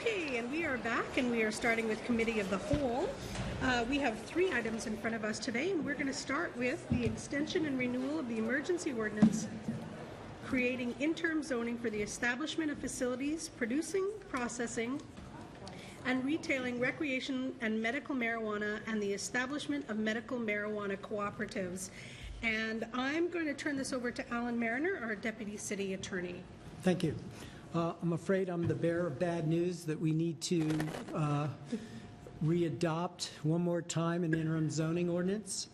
Okay, and we are back, and we are starting with Committee of the Whole. We have 3 items in front of us today, and we're going to start with the extension and renewal of the emergency ordinance creating interim zoning for the establishment of facilities producing, processing, and retailing recreation and medical marijuana, and the establishment of medical marijuana cooperatives. And I'm going to turn this over to Alan Mariner, our Deputy City Attorney. Thank you. I'm afraid I'm the bearer of bad news that we need to readopt one more time an interim zoning ordinance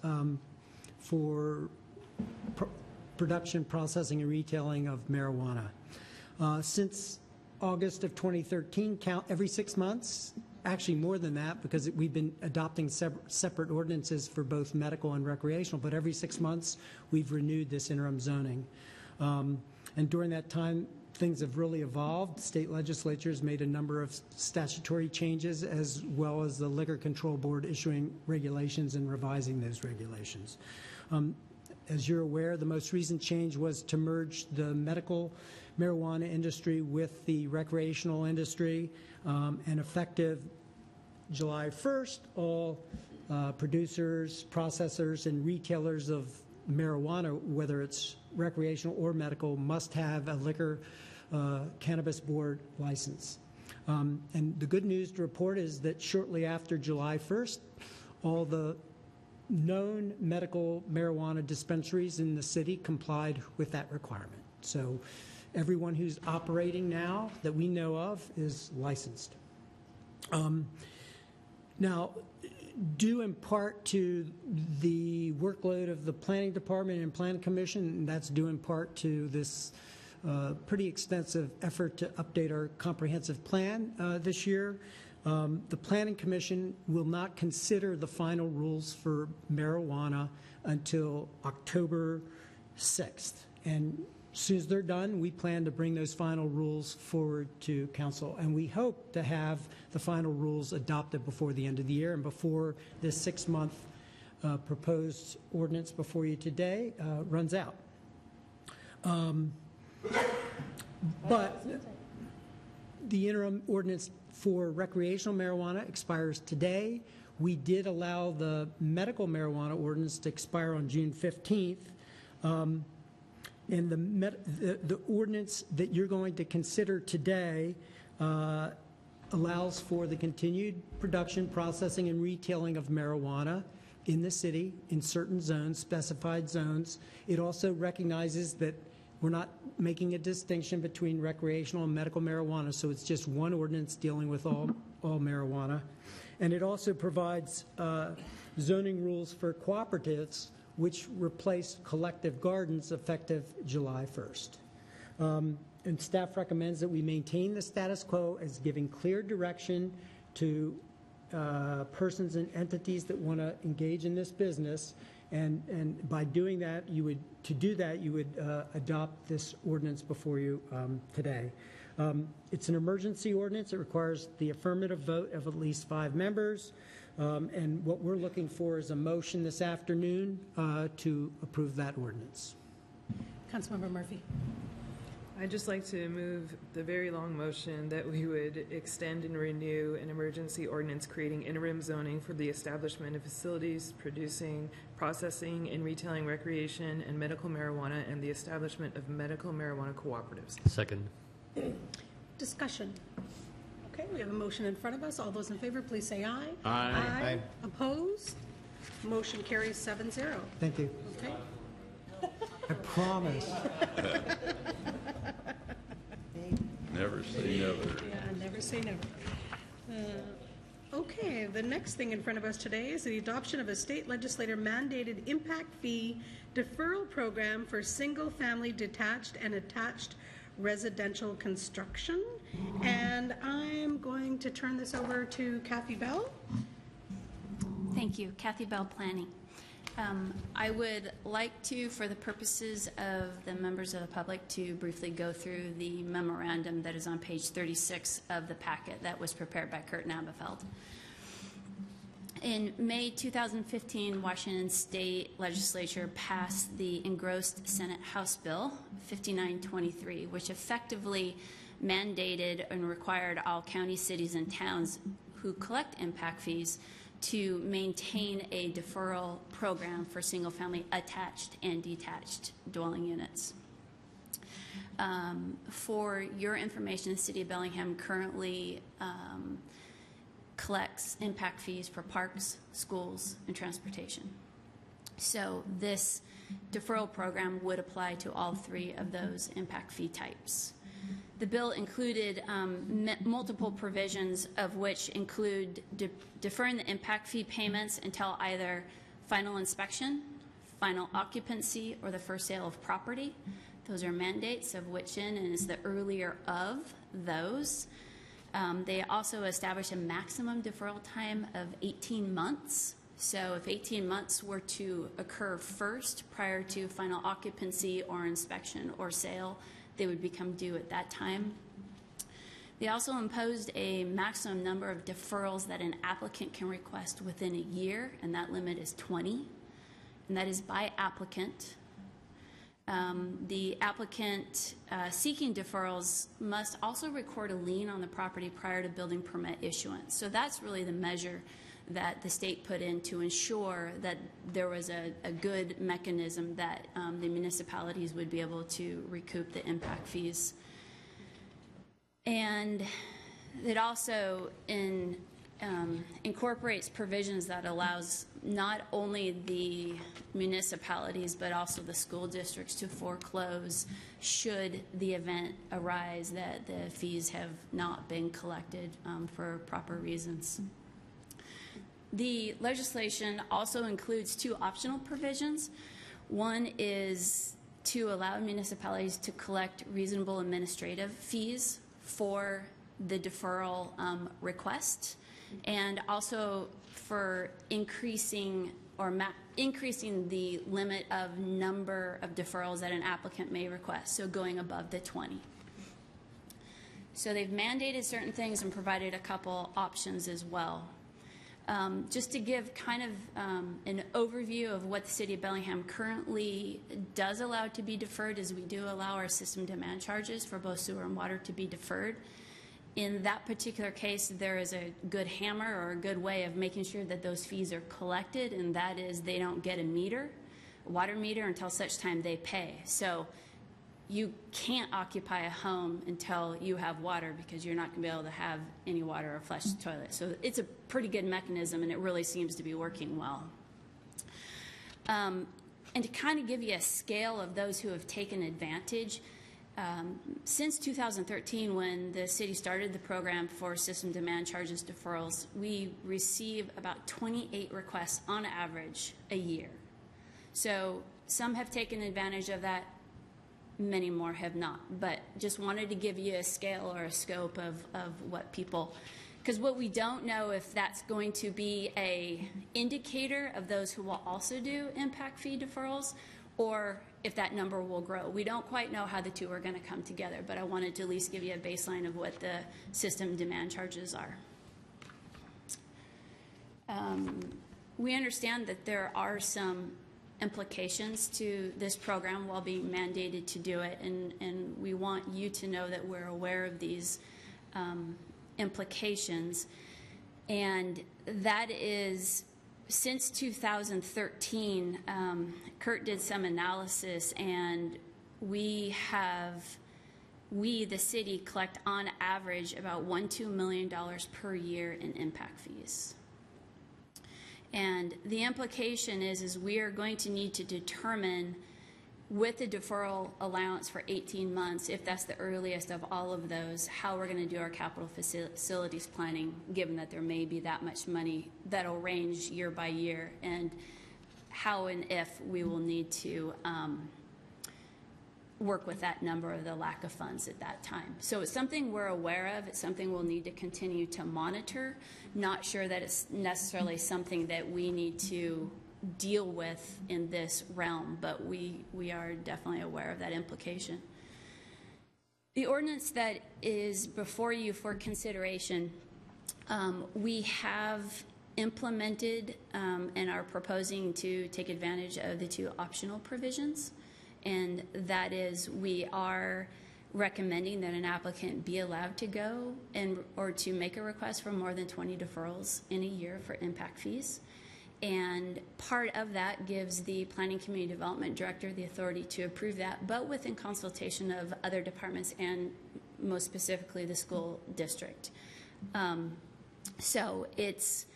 for production, processing, and retailing of marijuana. Since August of 2013, count every 6 months, actually more than that, because we've been adopting separate ordinances for both medical and recreational, but every 6 months we've renewed this interim zoning. And during that time, things have really evolved. State legislatures made a number of statutory changes, as well as the Liquor Control Board issuing regulations and revising those regulations. As you're aware, the most recent change was to merge the medical marijuana industry with the recreational industry, and effective July 1st, all producers, processors, and retailers of marijuana, whether it's recreational or medical, must have a liquor cannabis board license. And the good news to report is that shortly after July 1st, all the known medical marijuana dispensaries in the city complied with that requirement. So everyone who's operating now that we know of is licensed. Now, due in part to the workload of the Planning Department and Plan Commission, and that's due in part to this pretty extensive effort to update our comprehensive plan this year, the Planning Commission will not consider the final rules for marijuana until October 6th. And as soon as they're done, we plan to bring those final rules forward to Council. And we hope to have the final rules adopted before the end of the year and before this 6-month proposed ordinance before you today runs out. But the interim ordinance for recreational marijuana expires today. We did allow the medical marijuana ordinance to expire on June 15th. And the ordinance that you're going to consider today allows for the continued production, processing, and retailing of marijuana in the city in certain zones, specified zones. It also recognizes that we're not making a distinction between recreational and medical marijuana, so it's just one ordinance dealing with all marijuana. And it also provides zoning rules for cooperatives, which replaced collective gardens effective July 1st. And staff recommends that we maintain the status quo as giving clear direction to persons and entities that want to engage in this business. And by doing that, you would adopt this ordinance before you today. It's an emergency ordinance. It requires the affirmative vote of at least 5 members. And what we're looking for is a motion this afternoon to approve that ordinance. Councilmember Murphy. I'd just like to move the very long motion that we would extend and renew an emergency ordinance creating interim zoning for the establishment of facilities producing, processing, and retailing recreation and medical marijuana, and the establishment of medical marijuana cooperatives. Second. Discussion. Okay, we have a motion in front of us. All those in favor, please say aye. Aye. Aye. Opposed? Motion carries 7-0. Thank you. Okay. I promise. Never say never. Yeah, never say never. Okay, the next thing in front of us today is the adoption of a state legislator mandated impact fee deferral program for single-family detached and attached residential construction. And I'm going to turn this over to Kathy Bell. Thank you. Kathy Bell, Planning. I would like to, for the purposes of the members of the public, to briefly go through the memorandum that is on page 36 of the packet that was prepared by Kurt Nabefeld. In May 2015, Washington State Legislature passed the engrossed Senate House Bill 5923, which effectively mandated and required all county, cities, and towns who collect impact fees to maintain a deferral program for single-family attached and detached dwelling units. For your information, the City of Bellingham currently collects impact fees for parks, schools, and transportation. So this deferral program would apply to all three of those impact fee types. The bill included multiple provisions, of which include deferring the impact fee payments until either final inspection, final occupancy, or the first sale of property. Those are mandates, of which in is the earlier of those. They also establish a maximum deferral time of 18 months. So if 18 months were to occur first prior to final occupancy or inspection or sale, they would become due at that time. They also imposed a maximum number of deferrals that an applicant can request within a year, and that limit is 20, and that is by applicant. The applicant seeking deferrals must also record a lien on the property prior to building permit issuance. So that's really the measure that the state put in to ensure that there was a good mechanism that the municipalities would be able to recoup the impact fees. And it also incorporates provisions that allows not only the municipalities but also the school districts to foreclose should the event arise that the fees have not been collected for proper reasons. The legislation also includes two optional provisions. One is to allow municipalities to collect reasonable administrative fees for the deferral request, and also for increasing the limit of number of deferrals that an applicant may request, so going above the 20. So they've mandated certain things and provided a couple options as well. Just to give kind of an overview of what the City of Bellingham currently does allow to be deferred is we do allow our system demand charges for both sewer and water to be deferred. In that particular case, there is a good hammer or a good way of making sure that those fees are collected, and that is they don't get a water meter, until such time they pay. So you can't occupy a home until you have water, because you're not going to be able to have any water or flush the toilet. So it's a pretty good mechanism, and it really seems to be working well. And to kind of give you a scale of those who have taken advantage, since 2013, when the city started the program for system demand charges deferrals, we receive about 28 requests on average a year. So some have taken advantage of that, many more have not, but just wanted to give you a scale or a scope of what people, because what we don't know if that's going to be a indicator of those who will also do impact fee deferrals, or if that number will grow. We don't quite know how the two are going to come together, but I wanted to at least give you a baseline of what the system demand charges are. We understand that there are some implications to this program while being mandated to do it, and we want you to know that we're aware of these implications. And that is, since 2013, Kurt did some analysis, and we, the city, collect on average about $1-2 million per year in impact fees. And the implication is we are going to need to determine, with the deferral allowance for 18 months, if that's the earliest of all of those, how we're going to do our capital facilities planning, given that there may be that much money that'll range year by year, and how and if we will need to work with that number or the lack of funds at that time. So it's something we're aware of. It's something we'll need to continue to monitor. Not sure that it's necessarily something that we need to deal with in this realm, but we are definitely aware of that implication. The ordinance that is before you for consideration, we have implemented and are proposing to take advantage of the two optional provisions. And that is, we are recommending that an applicant be allowed to go or to make a request for more than 20 deferrals in a year for impact fees. And part of that gives the Planning Community Development Director the authority to approve that, but within consultation of other departments and most specifically the school district. So it's,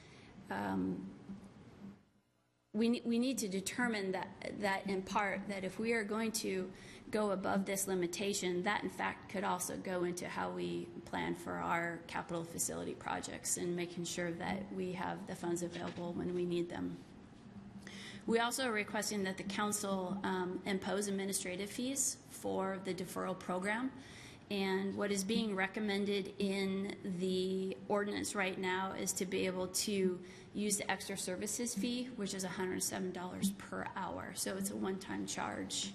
we need to determine that in part, that if we are going to go above this limitation, that in fact could also go into how we plan for our capital facility projects and making sure that we have the funds available when we need them. We also are requesting that the council impose administrative fees for the deferral program. And what is being recommended in the ordinance right now is to be able to use the extra services fee, which is $107 per hour. So it's a one-time charge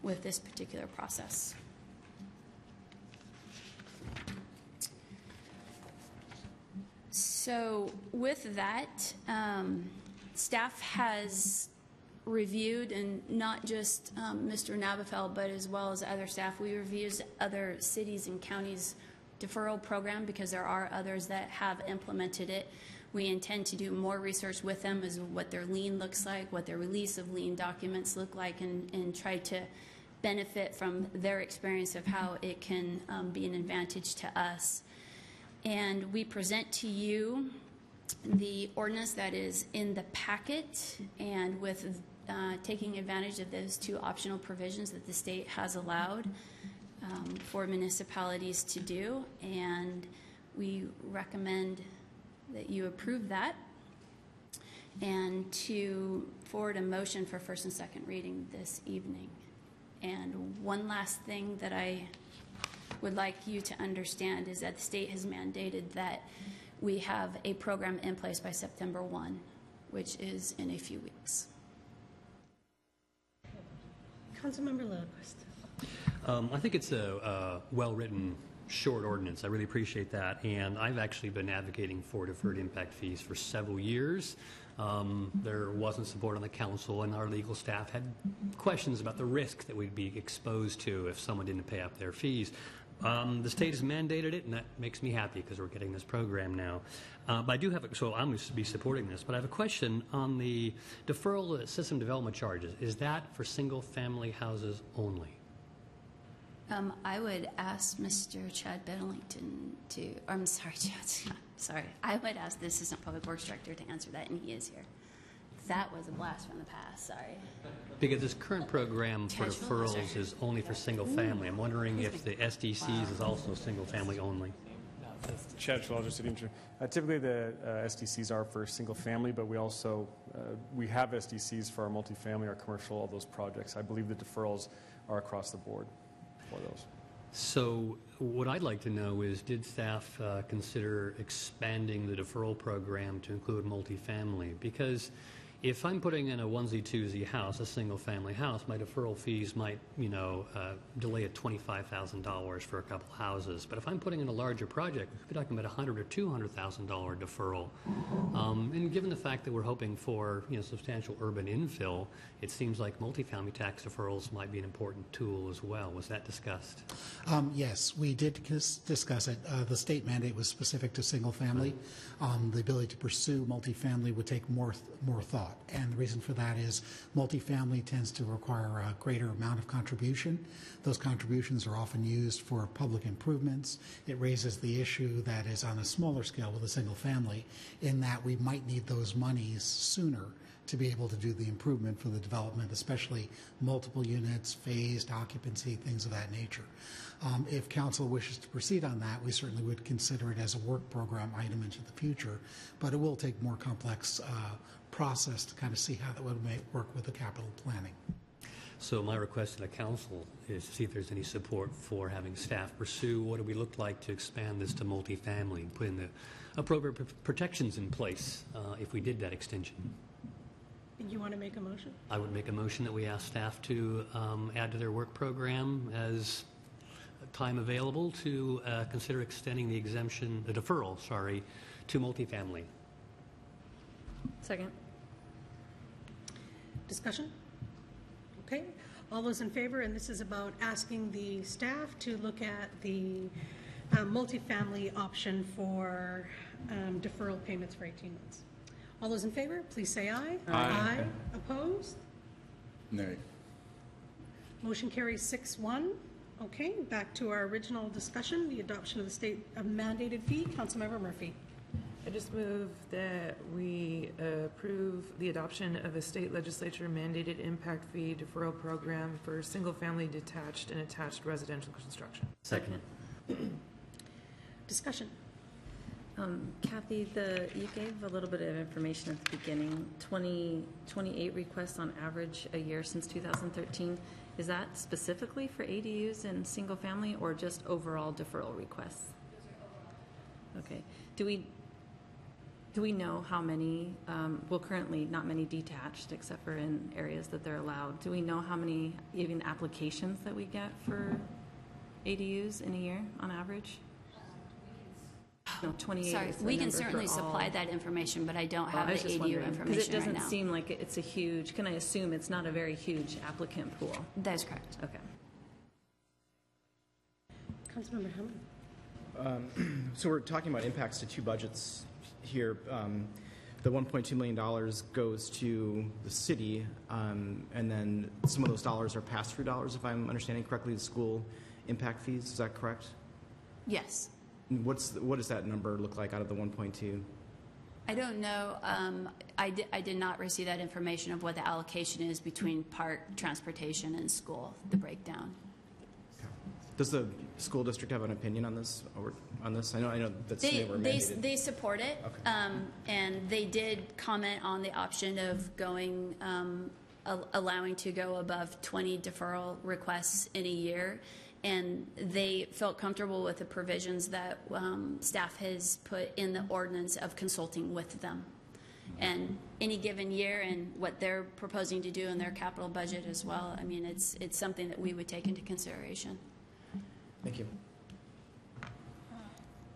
with this particular process. So with that, staff has reviewed, and not just Mr. Nabafel, but as well as other staff, we reviewed other cities and counties' deferral program because there are others that have implemented it. We intend to do more research with them as what their lien looks like, what their release of lien documents look like, and try to benefit from their experience of how it can be an advantage to us. And we present to you the ordinance that is in the packet, and with taking advantage of those two optional provisions that the state has allowed for municipalities to do, and we recommend that you approve that and to forward a motion for first and second reading this evening. And one last thing that I would like you to understand is that the state has mandated that we have a program in place by September 1, which is in a few weeks. Councilmember Lillquist. I think it's a well-written, short ordinance. I really appreciate that. And I've actually been advocating for deferred impact fees for several years. There wasn't support on the council, and our legal staff had questions about the risk that we'd be exposed to if someone didn't pay up their fees. The state has mandated it, and that makes me happy because we're getting this program now. But I do have, so I'm going to be supporting this, but I have a question on the deferral system development charges. Is that for single-family houses only? I would ask Mr. Chad Bedlington to, I'm sorry, Chad, sorry. I would ask the Assistant Public Works Director to answer that, and he is here. That was a blast from the past, sorry. Because this current program for deferrals is only for single family. I'm wondering if the SDCs is also single family only. Chad Schwalger, City Manager. Typically the SDCs are for single family, but we also, we have SDCs for our multifamily, our commercial, all those projects. I believe the deferrals are across the board for those. So what I'd like to know is, did staff consider expanding the deferral program to include multifamily? Because if I'm putting in a onesie-twosie house, a single-family house, my deferral fees might, delay at $25,000 for a couple houses. But if I'm putting in a larger project, we could be talking about $100,000 or $200,000 deferral. And given the fact that we're hoping for, substantial urban infill, it seems like multifamily tax deferrals might be an important tool as well. Was that discussed? Yes, we did discuss it. The state mandate was specific to single-family. The ability to pursue multifamily would take more thought. And the reason for that is multifamily tends to require a greater amount of contribution. Those contributions are often used for public improvements. It raises the issue that is on a smaller scale with a single family, in that we might need those monies sooner to be able to do the improvement for the development, especially multiple units, phased occupancy, things of that nature. If council wishes to proceed on that, we certainly would consider it as a work program item into the future, but it will take more complex process to kind of see how that would work with the capital planning. So my request to the council is to see if there's any support for having staff pursue what it would look like to expand this to multifamily and put in the appropriate protections in place if we did that extension. You want to make a motion? I would make a motion that we ask staff to add to their work program as time available to consider extending the exemption, the deferral, to multifamily. Second. Discussion? Okay. All those in favor, and this is about asking the staff to look at the multifamily option for deferral payments for 18 months. All those in favor, please say aye. Aye. Opposed? Nay. Motion carries 6-1. Okay, back to our original discussion, the adoption of the state mandated fee. Councilmember Murphy. I just move that we approve the adoption of a state legislature mandated impact fee deferral program for single-family detached and attached residential construction. Second. Discussion. Kathy, you gave a little bit of information at the beginning, 28 requests on average a year since 2013. Is that specifically for ADUs and single family or just overall deferral requests? Okay. Do we know how many, well, currently not many detached except for in areas that they're allowed. Do we know how many even applications that we get for ADUs in a year on average? No, 28. Sorry, is the we can number certainly for all. supply that information, but I don't have I the was just ADU wondering, information because it doesn't right now. seem like it's a huge, can I assume it's not a very huge applicant pool? That is correct. Okay. Councilmember Hammond. So we're talking about impacts to two budgets here. The $1.2 million goes to the city, and then some of those dollars are pass-through dollars, if I'm understanding correctly, the school impact fees. Is that correct? Yes. What does that number look like out of the 1.2? I don't know. I did not receive that information of what the allocation is between park, transportation, and school, the breakdown. Does the school district have an opinion on this? I know that's they were mandated. They support it, okay. And they did comment on the option of going, allowing to go above 20 deferral requests in a year, and they felt comfortable with the provisions that staff has put in the ordinance of consulting with them. And any given year and what they're proposing to do in their capital budget as well, I mean, it's something that we would take into consideration. Thank you.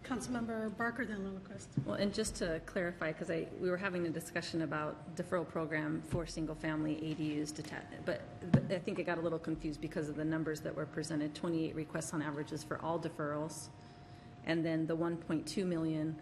Councilmember Barker, then Lilliquist. Well, and just to clarify, because we were having a discussion about deferral program for single-family ADUs, but I think it got a little confused because of the numbers that were presented. 28 requests on averages for all deferrals, and then the 1.2 million.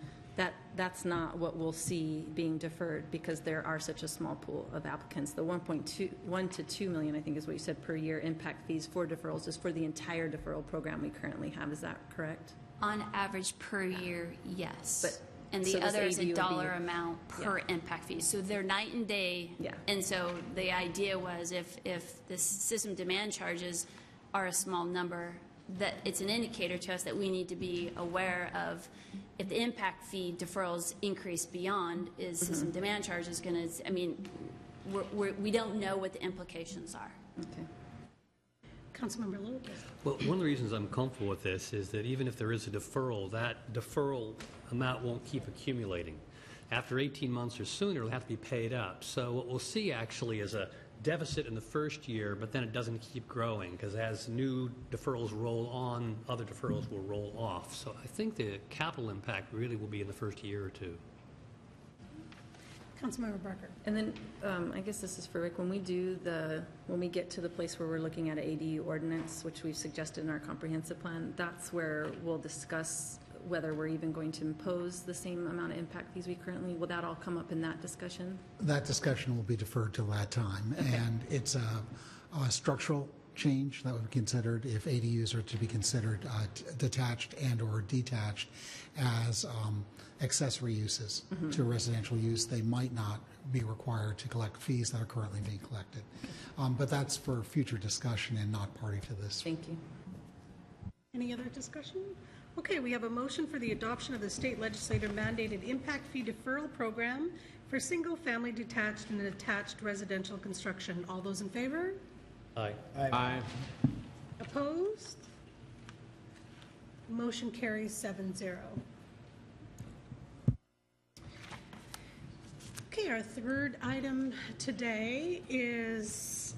That's not what we'll see being deferred because there are such a small pool of applicants. The 1 to 2 million, I think, is what you said per year impact fees for deferrals is for the entire deferral program we currently have. Is that correct? On average per year, yes. But and so the other is ADU a would dollar be, amount per impact fee. So they're night and day. Yeah. And so the idea was if the system demand charges are a small number, that it's an indicator to us that we need to be aware of if the impact fee deferrals increase beyond is system demand charges going to, I mean, we don't know what the implications are. Okay. Councilmember Lilliquist. Well, one of the reasons I'm comfortable with this is that even if there is a deferral, that deferral amount won't keep accumulating. After 18 months or sooner, it'll have to be paid up. So what we'll see actually is a deficit in the first year, but then it doesn't keep growing because as new deferrals roll on, other deferrals will roll off. So I think the capital impact really will be in the first year or two. Councilmember Barker. And then I guess this is for Rick. When we get to the place where we're looking at an ADU ordinance, which we've suggested in our comprehensive plan, that's where we'll discuss whether we're even going to impose the same amount of impact fees we currently. Will that all come up in that discussion? That discussion will be deferred till that time. Okay. And it's a structural change that would be considered if ADUs are to be considered detached and or detached as accessory uses to residential use. They might not be required to collect fees that are currently being collected. But that's for future discussion and not party to this. Thank you. Any other discussion? Okay, we have a motion for the adoption of the state legislator mandated impact fee deferral program for single-family detached and attached residential construction. All those in favor? Aye. Aye. Opposed? Motion carries 7-0. Okay, our third item today is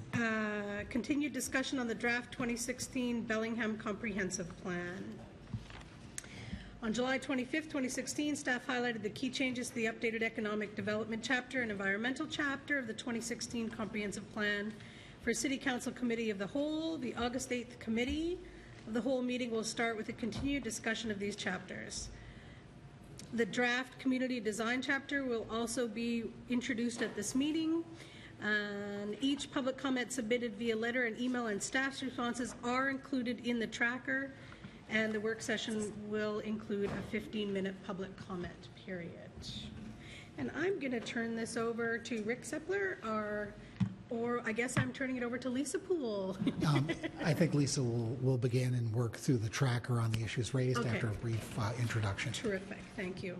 continued discussion on the draft 2016 Bellingham Comprehensive Plan. On July 25th, 2016, staff highlighted the key changes to the updated economic development chapter and environmental chapter of the 2016 Comprehensive Plan For City Council Committee of the Whole, the August 8th Committee of the Whole meeting will start with a continued discussion of these chapters. The draft community design chapter will also be introduced at this meeting. And each public comment submitted via letter and email and staff's responses are included in the tracker, and the work session will include a 15-minute public comment period. And I'm going to turn this over to Rick Sepler, or I guess I'm turning it over to Lisa Poole. I think Lisa will begin and work through the tracker on the issues raised Okay. after a brief introduction. Terrific, thank you.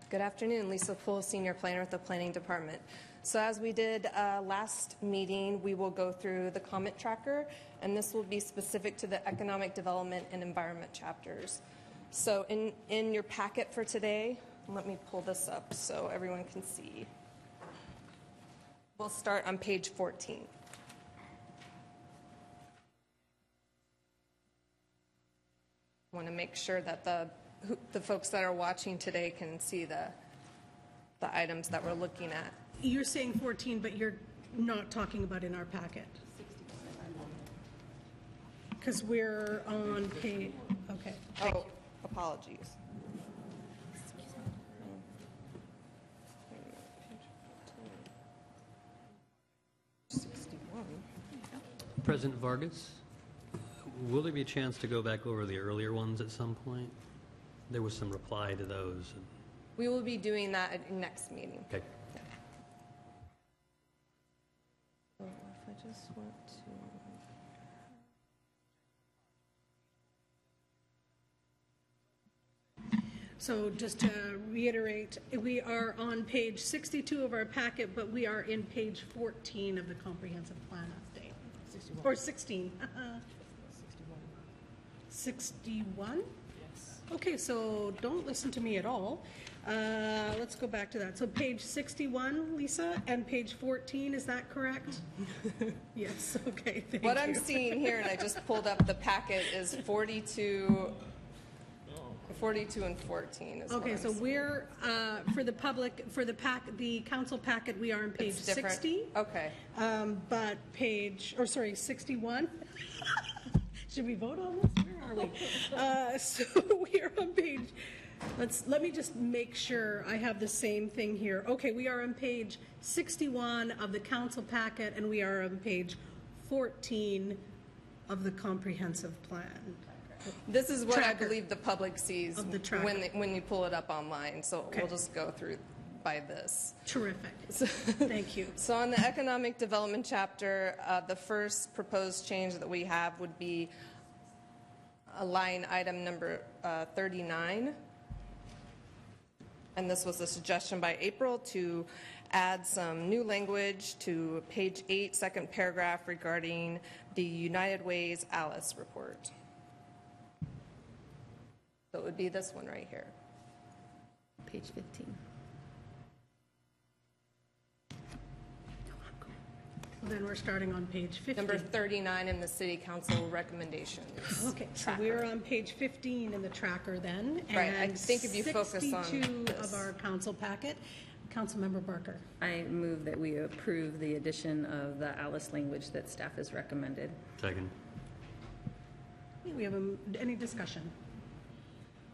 Good afternoon, Lisa Poole, Senior Planner at the Planning Department. So as we did last meeting, we will go through the comment tracker, and this will be specific to the economic development and environment chapters. So in your packet for today, let me pull this up so everyone can see. We'll start on page 14. I want to make sure that the folks that are watching today can see the items that we're looking at. You're saying 14, but you're not talking about in our packet. Because we're on page, okay. Oh, apologies. President Vargas, will there be a chance to go back over the earlier ones at some point? There was some reply to those. We will be doing that at next meeting. Okay. So if I just want to... So just to reiterate, we are on page 62 of our packet, but we are in page 14 of the comprehensive plan update. 61. Or 16. 61? Yes. Okay, so don't listen to me at all. Let's go back to that. So page 61, Lisa, and page 14, is that correct? Yes, okay, thank What you. I'm seeing here, and I just pulled up the packet, is 42 and 14 is Okay, what so I'm seeing. we're, for the public, for the council packet, we are on page It's different. 60. Okay. But page, or sorry, 61. Should we vote on this? Where are we? So we are on page, let me just make sure I have the same thing here. Okay, we are on page 61 of the council packet, and we are on page 14 of the comprehensive plan. This is what Tracker. I believe the public sees Of the tracker. when you pull it up online. So Okay. we'll just go through by this. Terrific. Thank you. So on the economic development chapter, the first proposed change that we have would be a line item number 39. And this was a suggestion by April to add some new language to page 8, second paragraph regarding the United Way's Alice report. So it would be this one right here. Page 15. Then we're starting on page 50. Number 39 in the city council recommendations. Okay, so we're on page 15 in the tracker then. Right, I and think if you focus on 62 this. of our council packet. Councilmember Barker. I move that we approve the addition of the Alice language that staff has recommended. Second. We have any discussion?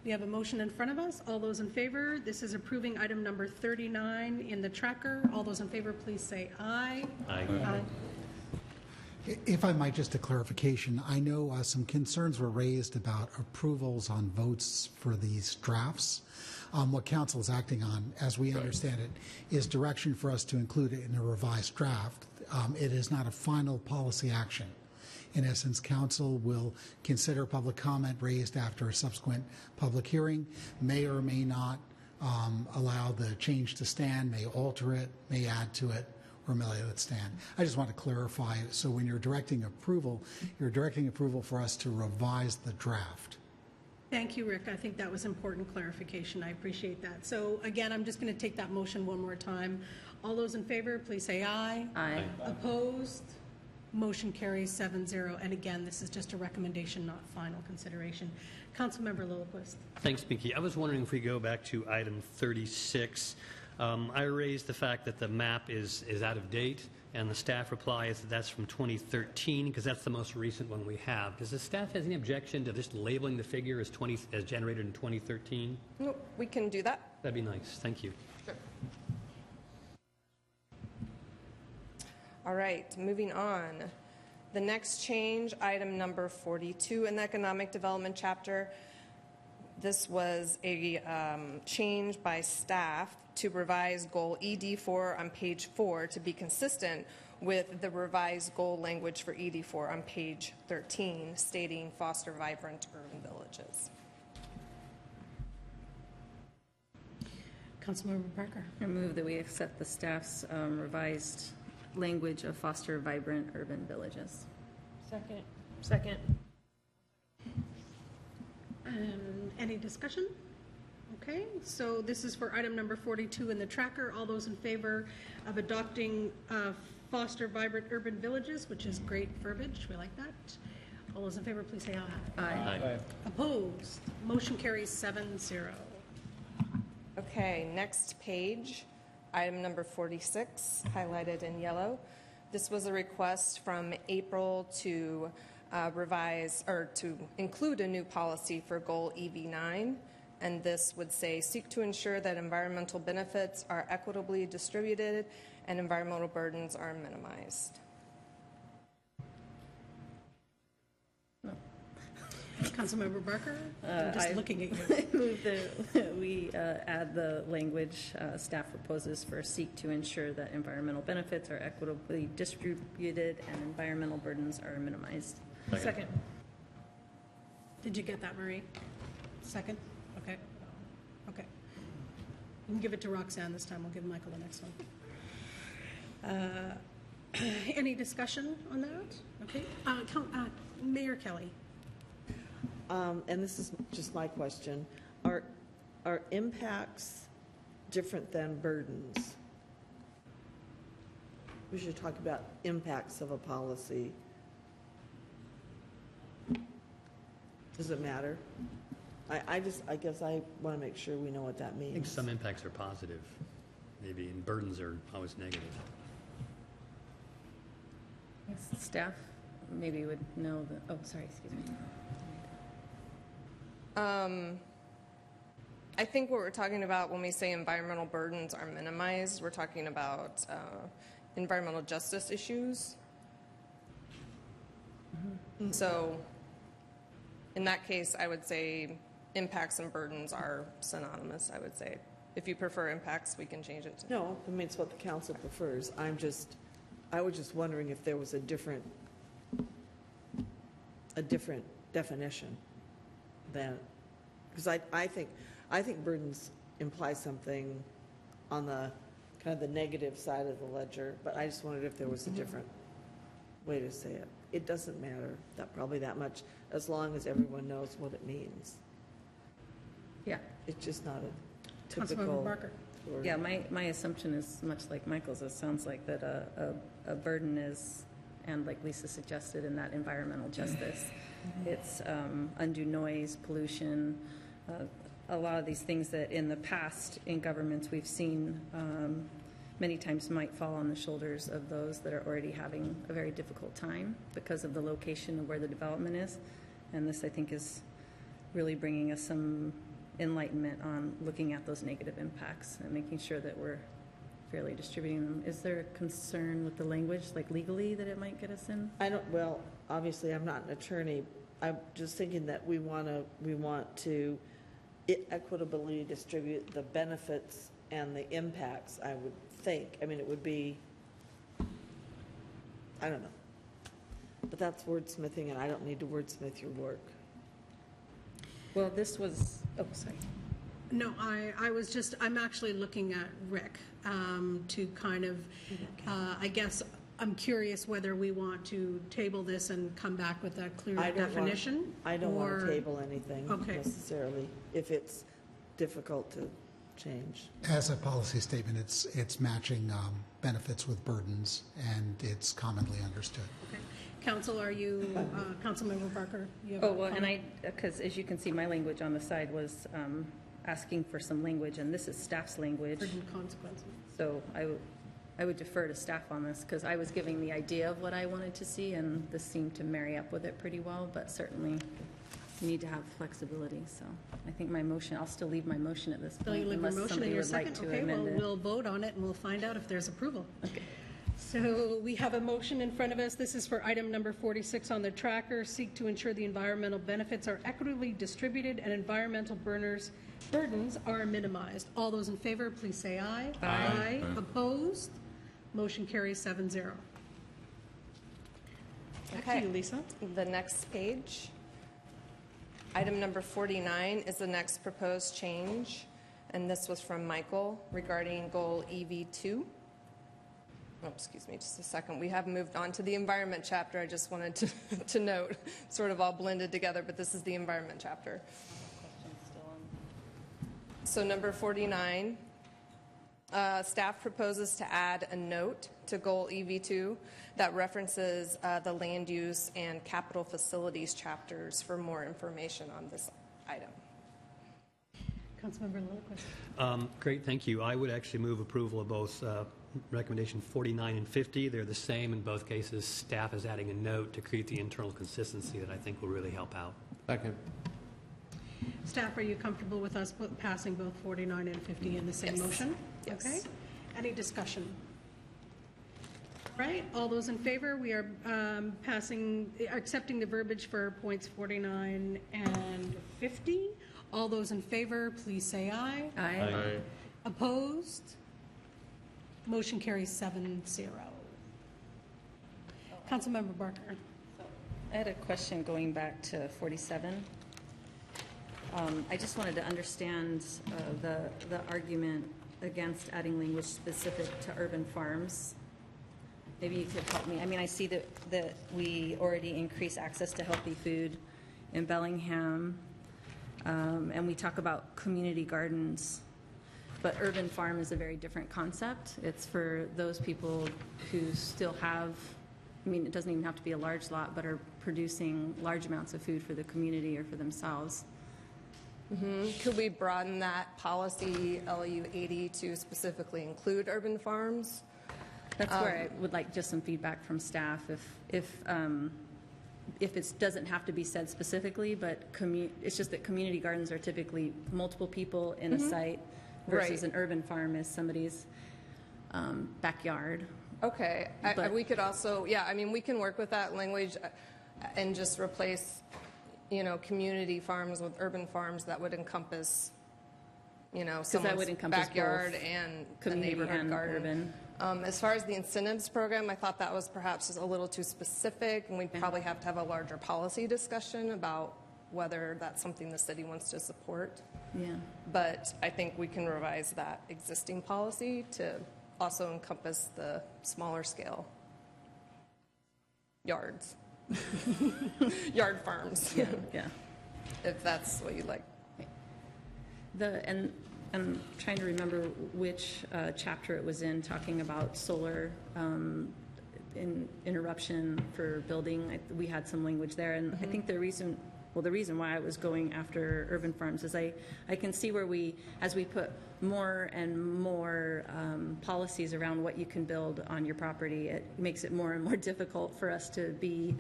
We have a motion in front of us. All those in favor? This is approving item number 39 in the tracker. All those in favor, please say aye. Aye. Aye. If I might, just a clarification, I know some concerns were raised about approvals on votes for these drafts. What council is acting on, as we understand it, is direction for us to include it in a revised draft. It is not a final policy action. In essence, council will consider public comment raised after a subsequent public hearing, may or may not allow the change to stand, may alter it, may add to it, or may let it stand. I just want to clarify, so when you're directing approval for us to revise the draft. Thank you, Rick. I think that was important clarification. I appreciate that. So again, I'm just going to take that motion one more time. All those in favor, please say aye. Aye. Opposed? Motion carries 7-0. And again, this is just a recommendation, not final consideration. Councilmember Lillquist. Thanks, Mickey. I was wondering if we go back to item 36. I raised the fact that the map is out of date, and the staff reply is that that's from 2013 because that's the most recent one we have. Does the staff have any objection to just labeling the figure as generated in 2013? No, we can do that. That'd be nice. Thank you. Sure. All right, moving on. The next change, item number 42 in the Economic Development Chapter. This was a change by staff to revise goal ED4 on page 4 to be consistent with the revised goal language for ED4 on page 13, stating foster vibrant urban villages. Councilmember Parker. I move that we accept the staff's revised language of foster vibrant urban villages. Second. Any discussion? Okay, so this is for item number 42 in the tracker. All those in favor of adopting foster vibrant urban villages, which is great verbiage, we like that. All those in favor, please say aye. Aye. Opposed? Motion carries 7-0. Okay, next page, item number 46, highlighted in yellow. This was a request from April to revise or to include a new policy for goal EV9, and this would say, seek to ensure that environmental benefits are equitably distributed and environmental burdens are minimized. Councilmember Barker, I'm just looking at you. I move that we add the language staff proposes for seek to ensure that environmental benefits are equitably distributed and environmental burdens are minimized. Second. Did you get that, Marie? Second? Okay. Okay. You can give it to Roxanne this time. We'll give Michael the next one. Any discussion on that? Okay. Mayor Kelly. And this is just my question. Are impacts different than burdens? We should talk about impacts of a policy. Does it matter? I guess I want to make sure we know what that means. I think some impacts are positive, maybe, and burdens are always negative. Staff maybe would know the, oh, sorry, excuse me. I think what we're talking about when we say environmental burdens are minimized, we're talking about environmental justice issues. Mm-hmm. So in that case, I would say impacts and burdens are synonymous, I would say. If you prefer impacts, we can change it to... No, I mean, it's what the council prefers. I was just wondering if there was a different definition than, because I think burdens imply something on the kind of the negative side of the ledger, but I just wondered if there was a different way to say it. It doesn't matter probably that much as long as everyone knows what it means. Yeah. It's just not a typical Councilmember Barker. word. Yeah, my assumption is much like Michael's. It sounds like that a burden is, and like Lisa suggested, in that environmental justice. It's undue noise, pollution, a lot of these things that in the past in governments we've seen many times might fall on the shoulders of those that are already having a very difficult time because of the location of where the development is. And this, I think, is really bringing us some enlightenment on looking at those negative impacts and making sure that we're fairly distributing them. Is there a concern with the language, like legally, that it might get us in? Well, obviously I'm not an attorney. I'm just thinking that we want to equitably distribute the benefits and the impacts, I would think. I mean, it would be, I don't know. But that's wordsmithing, and I don't need to wordsmith your work. Well, this was, oh, sorry. No, I'm actually looking at Rick to kind of, I guess, I'm curious whether we want to table this and come back with a clear definition. I don't want to table anything necessarily if it's difficult to change. As a policy statement, it's matching benefits with burdens, and it's commonly understood. Okay. Council, are you, Councilmember Barker? You have well, and because as you can see, my language on the side was asking for some language, and this is staff's language. Burden consequences. So I would defer to staff on this, because I was giving the idea of what I wanted to see, and this seemed to marry up with it pretty well, but certainly you need to have flexibility. So I think my motion, I'll still leave my motion at this So you point, leave your unless motion somebody in your would like second? to Okay, well, amend it. we'll vote on it and we'll find out if there's approval. Okay. So we have a motion in front of us. This is for item number 46 on the tracker. Seek to ensure the environmental benefits are equitably distributed and environmental burdens are minimized. All those in favor, please say aye. Aye. Opposed? Motion carries 7-0. Back to Okay. you, Lisa. The next page. Item number 49 is the next proposed change, and this was from Michael regarding goal EV2. Oh, excuse me, just a second. We have moved on to the environment chapter. I just wanted to note, sort of all blended together, but this is the environment chapter. So number 49, staff proposes to add a note to goal EV2 that references the land use and capital facilities chapters for more information on this item. Councilmember Lillquist. Great, thank you. I would actually move approval of both recommendation 49 and 50. They're the same in both cases. Staff is adding a note to create the internal consistency that I think will really help out. Second. Staff, are you comfortable with us passing both 49 and 50 in the same Yes. motion? Yes. Okay. Any discussion? Right, all those in favor, we are accepting the verbiage for points 49 and 50. All those in favor, please say aye. Aye. Opposed? Motion carries 7-0. Councilmember Barker. I had a question going back to 47. I just wanted to understand the argument against adding language specific to urban farms. Maybe you could help me. I mean, I see that we already increase access to healthy food in Bellingham, and we talk about community gardens. But urban farm is a very different concept. It's for those people who still have, I mean, it doesn't even have to be a large lot, but are producing large amounts of food for the community or for themselves. Could we broaden that policy LU 80 to specifically include urban farms? That's where I would like just some feedback from staff if it doesn't have to be said specifically, but it's just that community gardens are typically multiple people in a site versus Right. an urban farm is somebody's backyard. Okay, we could also, yeah, I mean, we can work with that language and just replace, community farms with urban farms that would encompass, that someone's would encompass backyard both and the community neighborhood and garden. urban. As far as the incentives program, I thought that was perhaps just a little too specific, and we'd probably have to have a larger policy discussion about whether that's something the city wants to support. Yeah. But I think we can revise that existing policy to also encompass the smaller scale yards, yard farms, Yeah. if that's what you like. And I'm trying to remember which chapter it was in, talking about solar interruption for building. We had some language there, and I think the reason why I was going after urban farms is I can see where as we put more and more policies around what you can build on your property, it makes it more and more difficult for us to be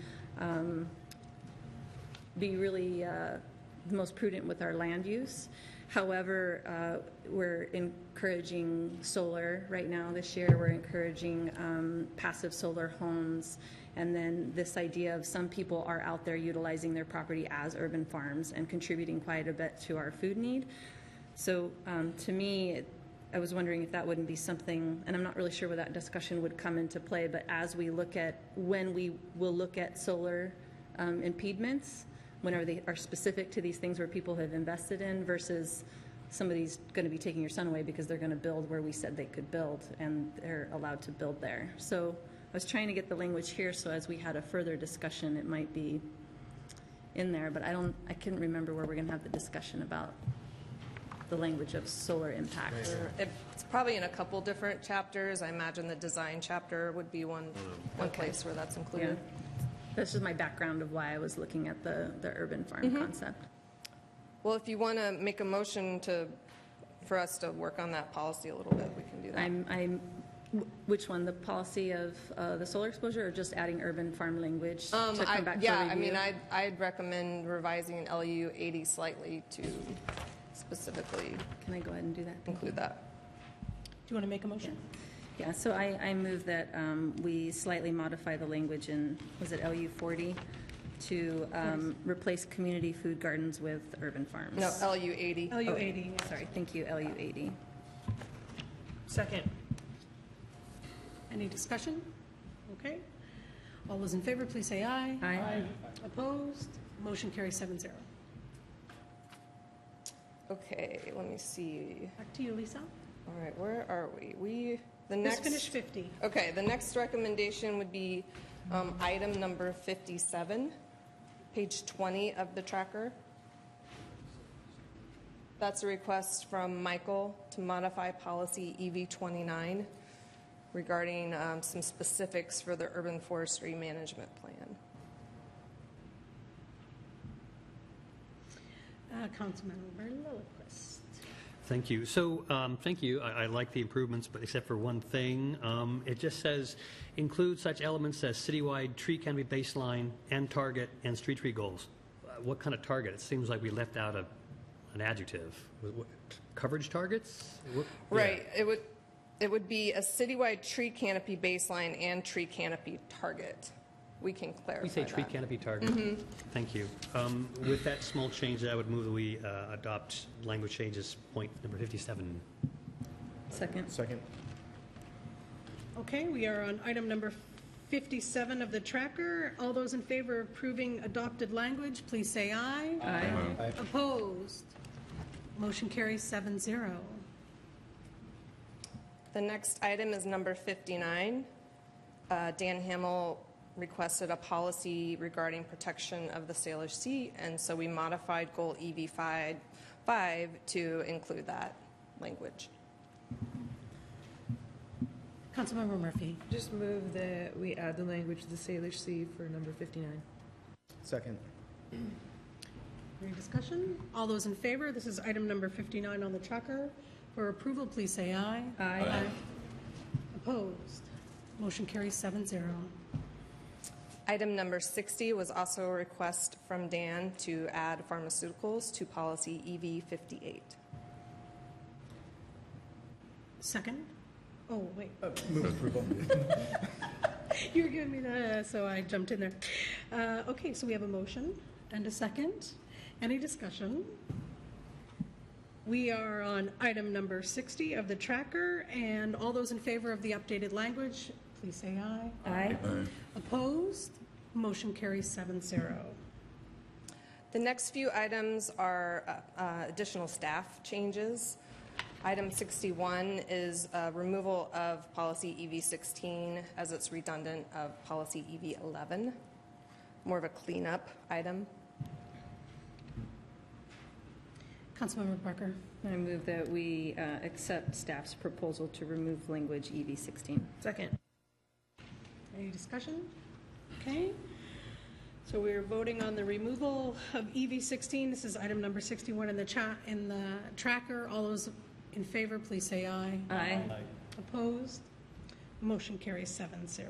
really the most prudent with our land use. However, we're encouraging solar right now this year. We're encouraging passive solar homes. And then this idea of some people are out there utilizing their property as urban farms and contributing quite a bit to our food need. So to me, I was wondering if that wouldn't be something, and I'm not really sure where that discussion would come into play, but as we look at when we will look at solar impediments, whenever they are specific to these things where people have invested in versus somebody's going to be taking your son away because they're going to build where we said they could build and they're allowed to build there. So I was trying to get the language here so as we had a further discussion it might be in there, but I couldn't remember where we're going to have the discussion about the language of solar impact. It's probably in a couple different chapters. I imagine the design chapter would be one place where that's included. Yeah. That's just my background of why I was looking at the urban farm concept. Well, if you want to make a motion for us to work on that policy a little bit, we can do that. Which one, the policy of the solar exposure, or just adding urban farm language to come back Yeah, for I review? mean, I'd recommend revising LU 80 slightly to specifically Can I go ahead and do that? include that. Do you want to make a motion? Yeah, so I move that we slightly modify the language in, was it LU 40, to replace community food gardens with urban farms. No, LU 80. LU 80. Sorry, thank you, LU 80. Second. Any discussion? Okay. All those in favor, please say aye. Aye. Opposed? Motion carries 7-0. Okay, let me see. Back to you, Lisa. All right, where are we? Let's finish 50. Okay, the next recommendation would be item number 57, page 20 of the tracker. That's a request from Michael to modify policy EV29 regarding some specifics for the urban forestry management plan. Councilmember Lillquist. Thank you. So, thank you. I like the improvements, but except for one thing. It just says, include such elements as citywide tree canopy baseline and target and street tree goals. What kind of target? It seems like we left out an adjective. Coverage targets? Right. It would be a citywide tree canopy baseline and tree canopy target. We can clarify We say tree that. canopy target. Thank you. With that small change, I would move that we adopt language changes point number 57. Second. Second. Okay, we are on item number 57 of the tracker. All those in favor of approving adopted language, please say aye. Aye. Opposed? Motion carries 7-0. The next item is number 59. Dan Hamill requested a policy regarding protection of the Salish Sea, and so we modified goal EV5 to include that language. Councilmember Murphy. Just move that we add the language to the Salish Sea for number 59. Second. Any discussion? All those in favor, this is item number 59 on the tracker. For approval, please say aye. Aye. Opposed? Motion carries 7-0. Item number 60 was also a request from Dan to add pharmaceuticals to policy EV58. Second? Oh, wait. Move approval. You were giving me the, so I jumped in there. Okay, so we have a motion and a second. Any discussion? We are on item number 60 of the tracker, and all those in favor of the updated language, please say aye. Aye. Opposed? Motion carries 7-0. The next few items are additional staff changes. Item 61 is removal of policy EV16 as it's redundant of policy EV11. More of a cleanup item. Councilmember Parker. I move that we accept staff's proposal to remove language EV16. Second. Any discussion? Okay. So we're voting on the removal of EV16. This is item number 61 in the tracker. All those in favor, please say aye. Aye. Opposed? Motion carries 7-0.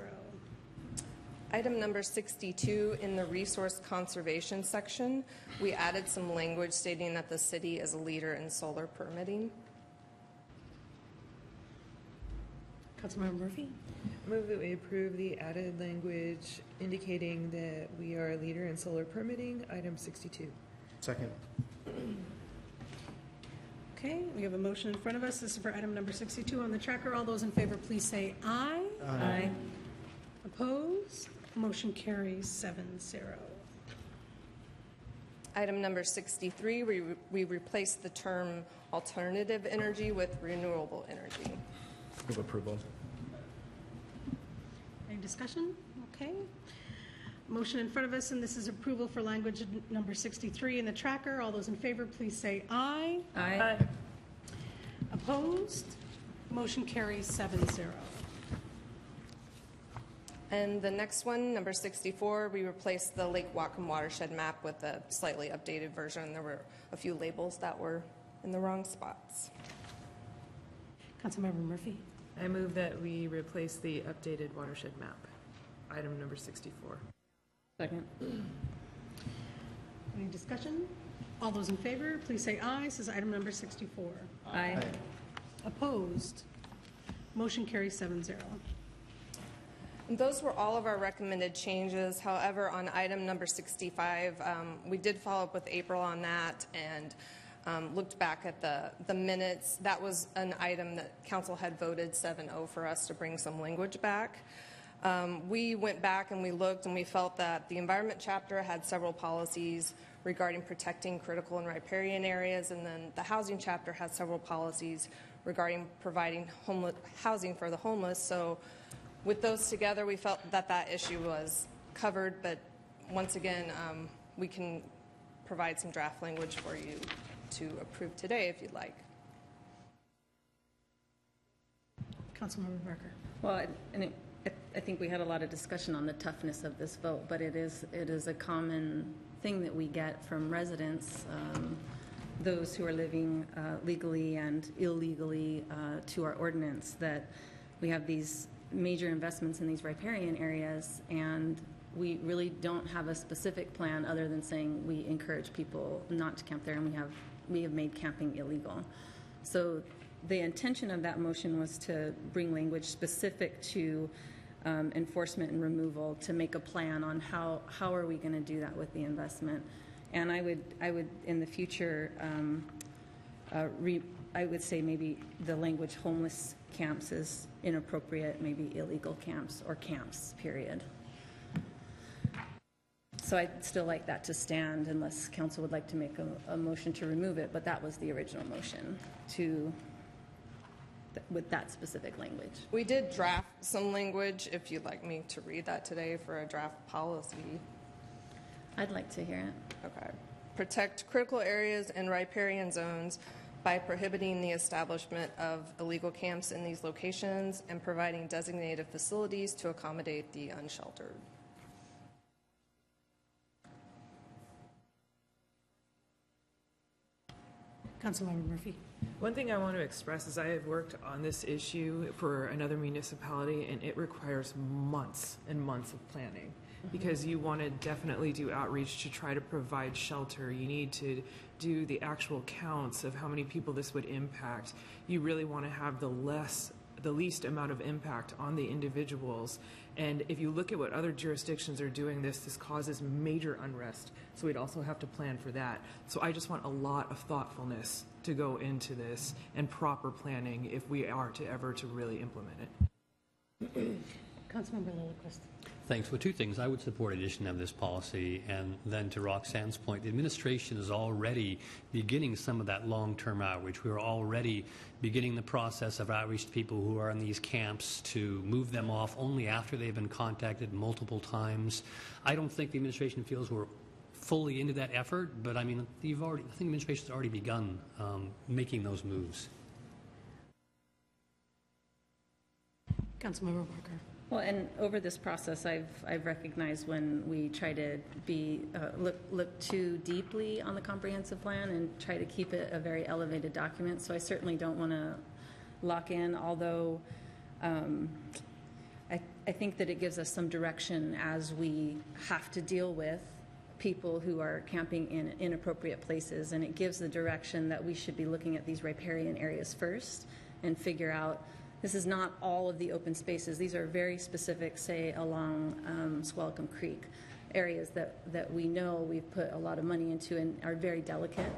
Item number 62 in the resource conservation section, we added some language stating that the city is a leader in solar permitting. Councilmember Murphy. Move that we approve the added language indicating that we are a leader in solar permitting, item 62. Second. Okay, we have a motion in front of us. This is for item number 62 on the tracker. All those in favor, please say aye. Aye. Opposed? Motion carries 7-0. Item number 63, we replaced the term alternative energy with renewable energy. Move approval. Any discussion? Okay. Motion in front of us, and this is approval for language number 63 in the tracker. All those in favor, please say aye. Aye. Opposed? Motion carries 7-0. And the next one, number 64, we replaced the Lake Whatcom watershed map with a slightly updated version. There were a few labels that were in the wrong spots. Councilmember Murphy. I move that we replace the updated watershed map, item number 64. Second. Any discussion? All those in favor, please say aye. This is item number 64. Aye. Opposed? Motion carries 7-0. And those were all of our recommended changes. However, on item number 65, we did follow up with April on that and looked back at the minutes. That was an item that council had voted 7-0 for us to bring some language back. We went back and we looked and we felt that the environment chapter had several policies regarding protecting critical and riparian areas, and then the housing chapter had several policies regarding providing housing for the homeless. So with those together, we felt that that issue was covered, but once again, we can provide some draft language for you to approve today if you'd like. Councilmember Barker. Well, I think we had a lot of discussion on the toughness of this vote, but it is a common thing that we get from residents, those who are living legally and illegally to our ordinance, that we have these major investments in these riparian areas, and we really don't have a specific plan other than saying we encourage people not to camp there, and we have made camping illegal. So the intention of that motion was to bring language specific to enforcement and removal, to make a plan on how are we going to do that with the investment. And I would in the future, I would say maybe the language homeless camps is inappropriate, maybe illegal camps or camps, period. So I'd still like that to stand unless council would like to make a motion to remove it, but that was the original motion with that specific language. We did draft some language, if you'd like me to read that today for a draft policy. I'd like to hear it. Okay. Protect critical areas and riparian zones by prohibiting the establishment of illegal camps in these locations and providing designated facilities to accommodate the unsheltered. Councilmember Murphy. One thing I want to express is I have worked on this issue for another municipality, and it requires months and months of planning. Because you want to definitely do outreach to try to provide shelter. You need to do the actual counts of how many people this would impact. You really want to have the least amount of impact on the individuals. And if you look at what other jurisdictions are doing, this causes major unrest. So we'd also have to plan for that. So I just want a lot of thoughtfulness to go into this and proper planning if we are to ever to really implement it. Councilmember Lillquist. Thanks. Well, two things. I would support addition of this policy, and then to Roxanne's point, the administration is already beginning some of that long-term outreach. We are already beginning the process of outreach to people who are in these camps to move them off only after they've been contacted multiple times. I don't think the administration feels we're fully into that effort, but I mean, I think the administration has already begun making those moves. Councilmember Barker. Well, and over this process, I've recognized when we try to look too deeply on the comprehensive plan and try to keep it a very elevated document. So I certainly don't want to lock in, although I think that it gives us some direction as we have to deal with people who are camping in inappropriate places, and it gives the direction that we should be looking at these riparian areas first and figure out. This is not all of the open spaces. These are very specific, say, along Squalicum Creek, areas that we know we've put a lot of money into and are very delicate.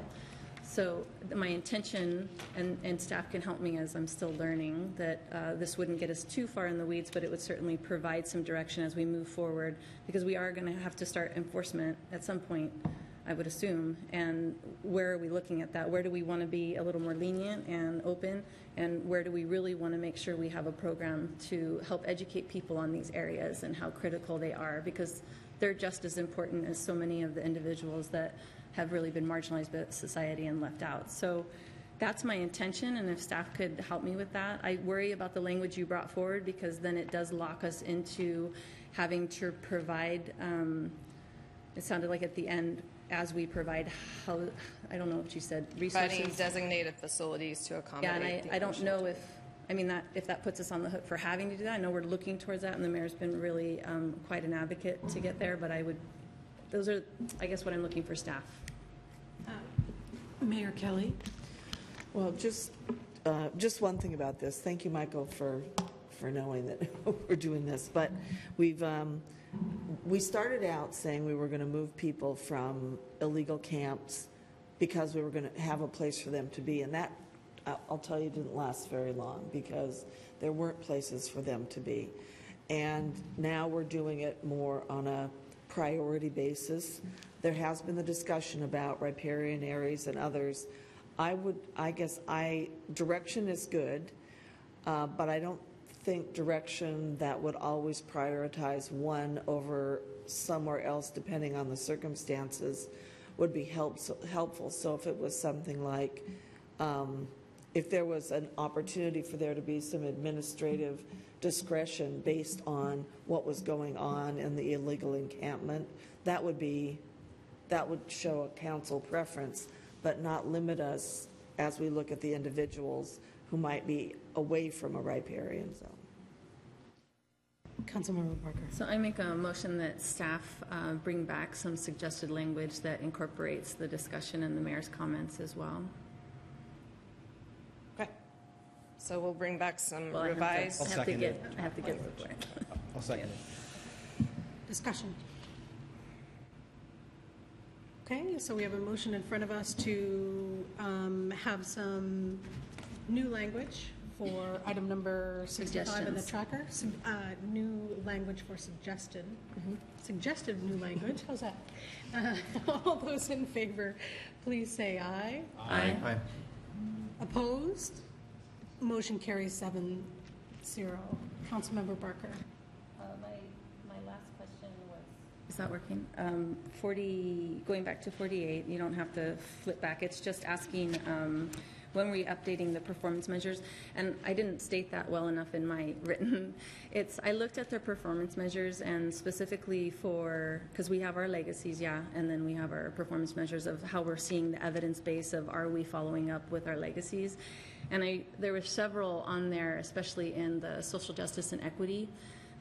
So my intention, and staff can help me as I'm still learning, that this wouldn't get us too far in the weeds, but it would certainly provide some direction as we move forward, because we are going to have to start enforcement at some point, I would assume. And where are we looking at that? Where do we want to be a little more lenient and open? And where do we really want to make sure we have a program to help educate people on these areas and how critical they are? Because they're just as important as so many of the individuals that have really been marginalized by society and left out. So That's my intention, and if staff could help me with that. I worry about the language you brought forward, because then it does lock us into having to provide, it sounded like at the end, as we provide, how, I don't know what you said, Providing resources. designated facilities to Yeah, accommodate. and I don't know if, I mean, if that puts us on the hook for having to do that. I know we're looking towards that, and the mayor's been really quite an advocate to get there, but those are, I guess, what I'm looking for staff. Mayor Kelly? Well, just one thing about this. Thank you, Michael, for knowing that we're doing this. But we started out saying we were going to move people from illegal camps because we were going to have a place for them to be. And that, I'll tell you, didn't last very long because there weren't places for them to be. And now we're doing it more on a priority basis. There has been the discussion about riparian areas and others. Direction is good, but I don't think direction that would always prioritize one over somewhere else, depending on the circumstances, would be helpful. So if it was something like, if there was an opportunity for there to be some administrative discretion based on what was going on in the illegal encampment, that would show a council preference, but not limit us as we look at the individuals who might be away from a riparian zone. Councilmember Parker. So I make a motion that staff bring back some suggested language that incorporates the discussion and the mayor's comments as well. Okay. So we'll bring back some Well, revised. I have to get the word. I'll second it. Discussion. Okay, so we have a motion in front of us to have some new language for item number 65 in the tracker. New language for suggested. Suggested new language. How's that? All those in favor, please say aye. Aye. Aye. Opposed? Motion carries 7-0. Councilmember Barker. My last question was... Is that working? 40, going back to 48, you don't have to flip back. It's just asking when we're updating the performance measures. And I didn't state that well enough in my written. I looked at their performance measures, and specifically because we have our legacies, and then we have our performance measures of how we're seeing the evidence base of are we following up with our legacies. And there were several on there, especially in the social justice and equity,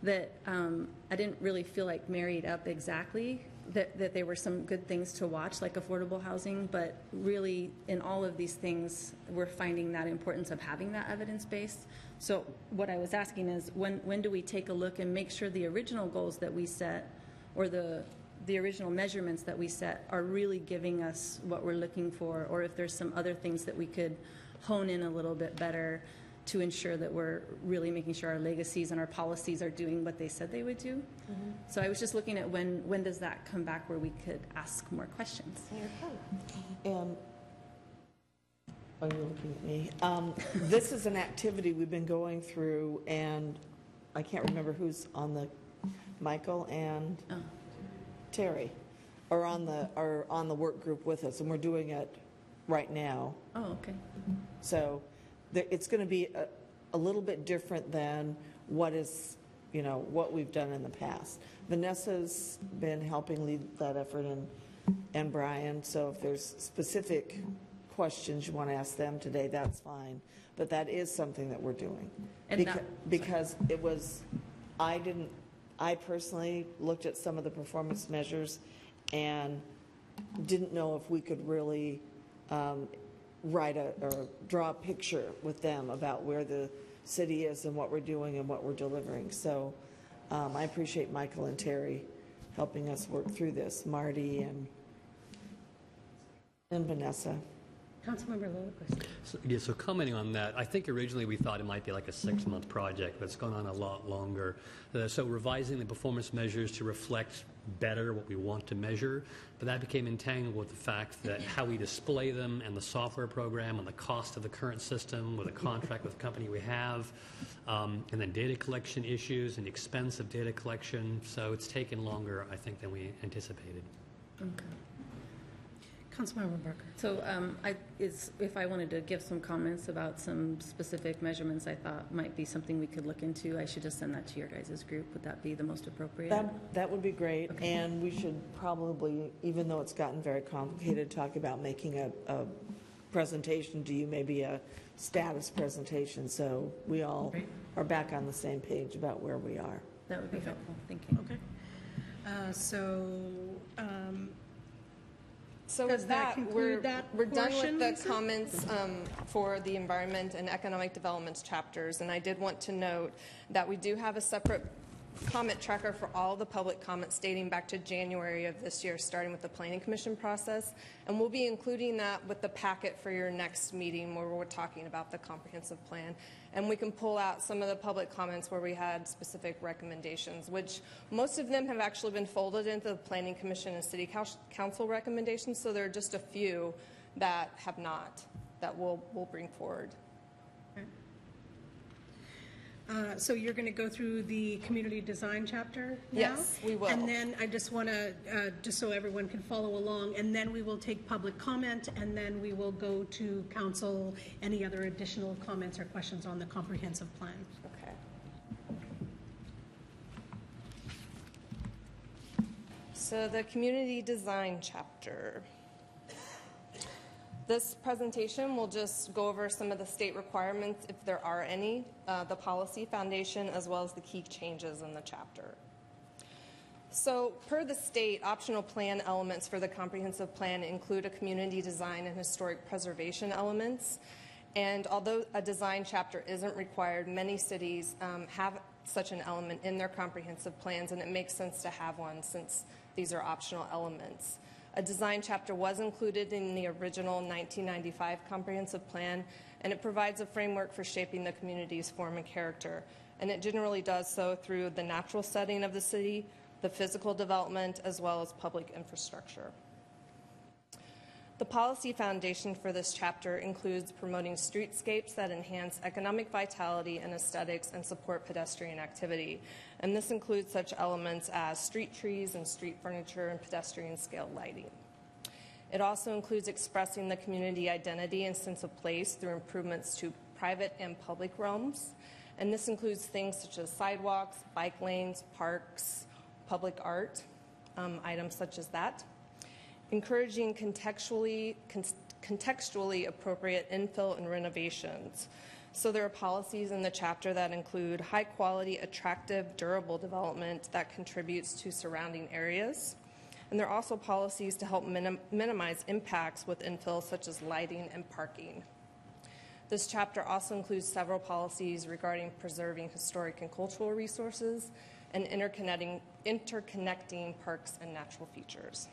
that I didn't really feel like married up exactly, that there were some good things to watch, like affordable housing, but really in all of these things, we're finding that importance of having that evidence base. So what I was asking is, when do we take a look and make sure the original goals that we set, or the original measurements that we set, are really giving us what we're looking for, or if there's some other things that we could hone in a little bit better to ensure that we're really making sure our legacies and our policies are doing what they said they would do. So I was just looking at when does that come back where we could ask more questions. And are you looking at me? This is an activity we've been going through, and I can't remember who's on the, Michael and Terry are on the work group with us, and we're doing it right now. Oh, okay. So it's going to be a little bit different than what we've done in the past. Vanessa's been helping lead that effort, and Brian. So if there's specific questions you want to ask them today, that's fine. But that is something that we're doing. Because it was, I personally looked at some of the performance measures and didn't know if we could really write or draw a picture with them about where the city is and what we're doing and what we're delivering. So I appreciate Michael and Terry helping us work through this, Marty and Vanessa. Councilmember Lillquist. So commenting on that, I think originally we thought it might be like a 6-month project, but it's gone on a lot longer. So revising the performance measures to reflect better what we want to measure, but that became entangled with the fact that how we display them and the software program and the cost of the current system with a contract with the company we have, and then data collection issues and expense of data collection. So it's taken longer, I think, than we anticipated. Okay. Councilmember Barker. So if I wanted to give some comments about some specific measurements I thought might be something we could look into, I should just send that to your guys' group. Would that be the most appropriate? That would be great, Okay. and we should probably, even though it's gotten very complicated, talk about making a presentation to you, maybe a status presentation, so we all are back on the same page about where we are. That would be helpful. Thank you. Okay. So Does with that that, conclude that we're done portion, with Lisa? the comments for the environment and economic development chapters. And I did want to note that we do have a separate comment tracker for all the public comments dating back to January of this year, starting with the Planning Commission process. And we'll be including that with the packet for your next meeting where we're talking about the comprehensive plan. And we can pull out some of the public comments where we had specific recommendations, which most of them have actually been folded into the Planning Commission and City Council recommendations. So there are just a few that have not, that we'll bring forward. So you're going to go through the community design chapter now? Yes, we will. And then I just want to, just so everyone can follow along, and then we will take public comment, and then we will go to council, any other additional comments or questions on the comprehensive plan. Okay. So the community design chapter. This presentation will just go over some of the state requirements, if there are any, the policy foundation, as well as the key changes in the chapter. So per the state, optional plan elements for the comprehensive plan include a community design and historic preservation elements. And although a design chapter isn't required, many cities have such an element in their comprehensive plans, and it makes sense to have one since these are optional elements. A design chapter was included in the original 1995 comprehensive plan, and it provides a framework for shaping the community's form and character. And it generally does so through the natural setting of the city, the physical development, as well as public infrastructure. The policy foundation for this chapter includes promoting streetscapes that enhance economic vitality and aesthetics and support pedestrian activity. And this includes such elements as street trees and street furniture and pedestrian scale lighting. It also includes expressing the community identity and sense of place through improvements to private and public realms. And this includes things such as sidewalks, bike lanes, parks, public art, items such as that. Encouraging contextually appropriate infill and renovations. So there are policies in the chapter that include high quality, attractive, durable development that contributes to surrounding areas. And there are also policies to help minimize impacts with infill, such as lighting and parking. This chapter also includes several policies regarding preserving historic and cultural resources and interconnecting parks and natural features.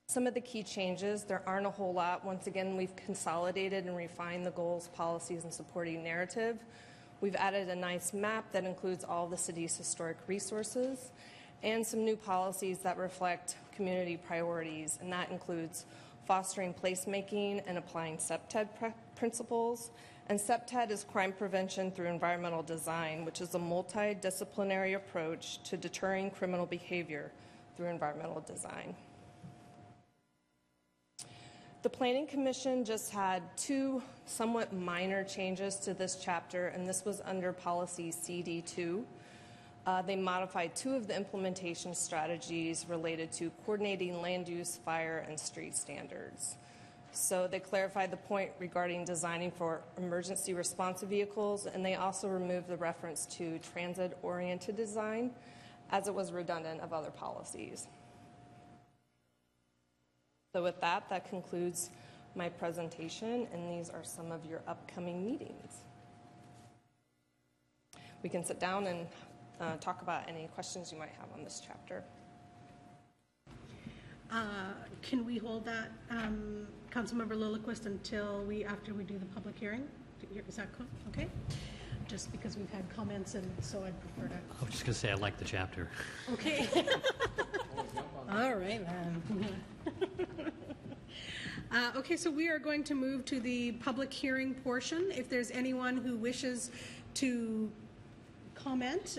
Some of the key changes, there aren't a whole lot. Once again, we've consolidated and refined the goals, policies, and supporting narrative. We've added a nice map that includes all the city's historic resources and some new policies that reflect community priorities, and that includes fostering placemaking and applying CEPTED principles. And CEPTED is crime prevention through environmental design, which is a multidisciplinary approach to deterring criminal behavior through environmental design. The Planning Commission just had two somewhat minor changes to this chapter, and this was under policy CD2. They modified two of the implementation strategies related to coordinating land use, fire, and street standards. So they clarified the point regarding designing for emergency response vehicles, and they also removed the reference to transit-oriented design, as it was redundant of other policies. So with that, that concludes my presentation, and these are some of your upcoming meetings. We can sit down and talk about any questions you might have on this chapter. Can we hold that, Councilmember Lillquist, until after we do the public hearing? Is that cool? Okay? Just because we've had comments, and so I'd prefer to. I was just going to say I like the chapter. Okay. All right, then. Okay, so we are going to move to the public hearing portion. If there's anyone who wishes to comment.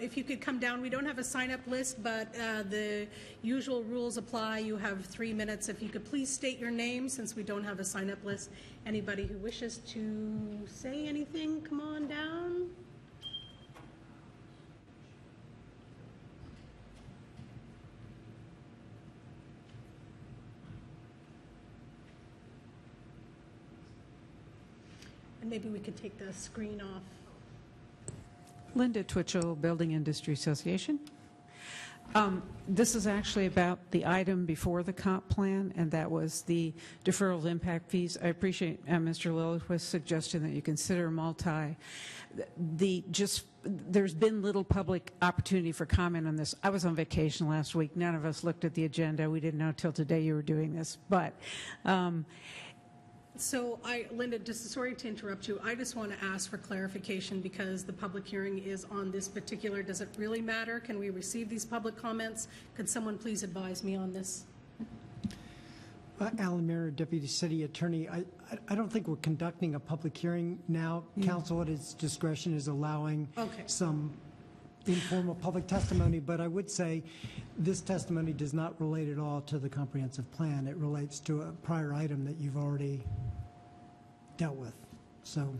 If you could come down, we don't have a sign-up list, but the usual rules apply. You have 3 minutes. If you could please state your name, since we don't have a sign-up list. Anybody who wishes to say anything, come on down. And maybe we could take the screen off. Linda Twitchell, Building Industry Association. This is actually about the item before the comp plan, and that was the deferral of impact fees. I appreciate Mr. Lillith's suggestion that you consider multi. There's been little public opportunity for comment on this. I was on vacation last week. None of us looked at the agenda. We didn't know till today you were doing this. But so, Linda, just sorry to interrupt you. I just want to ask for clarification because the public hearing is on this particular. Does it really matter? Can we receive these public comments? Could someone please advise me on this? Alan Mayer, Deputy City Attorney. I don't think we're conducting a public hearing now. Council at its discretion is allowing some informal public testimony, but I would say this testimony does not relate at all to the comprehensive plan. It relates to a prior item that you've already dealt with. So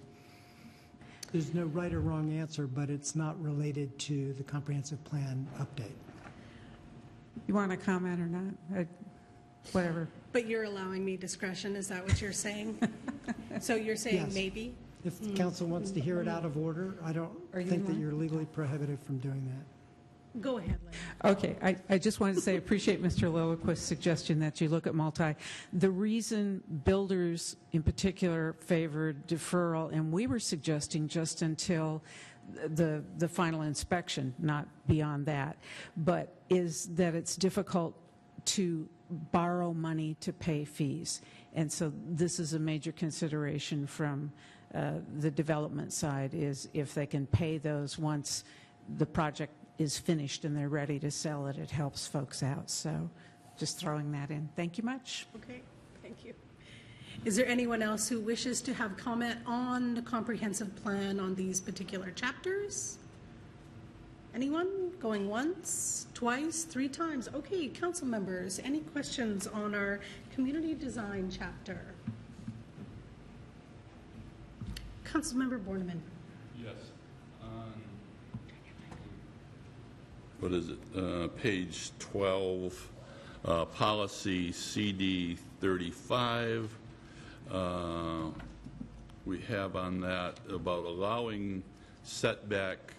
there's no right or wrong answer, but it's not related to the comprehensive plan update. You want to comment or not? Whatever. But you're allowing me discretion, is that what you're saying? So you're saying Yes. maybe? If the council wants to hear it out of order, I don't think that you're legally prohibited from doing that. Go ahead, Lynn. Okay, I just wanted to say I appreciate Mr. Lillith's suggestion that you look at multi. The reason builders in particular favored deferral, and we were suggesting just until the final inspection, not beyond that, but is that it's difficult to borrow money to pay fees. And so this is a major consideration from the development side, is if they can pay those once the project is finished and they're ready to sell it, it helps folks out. So just throwing that in. Thank you much. Okay, thank you. Is there anyone else who wishes to have comment on the comprehensive plan on these particular chapters? Anyone? Going once, twice, 3 times? Okay, council members, any questions on our community design chapter? Councilmember Borneman. Yes. What is it? Page 12, policy CD 35. We have on that about allowing setback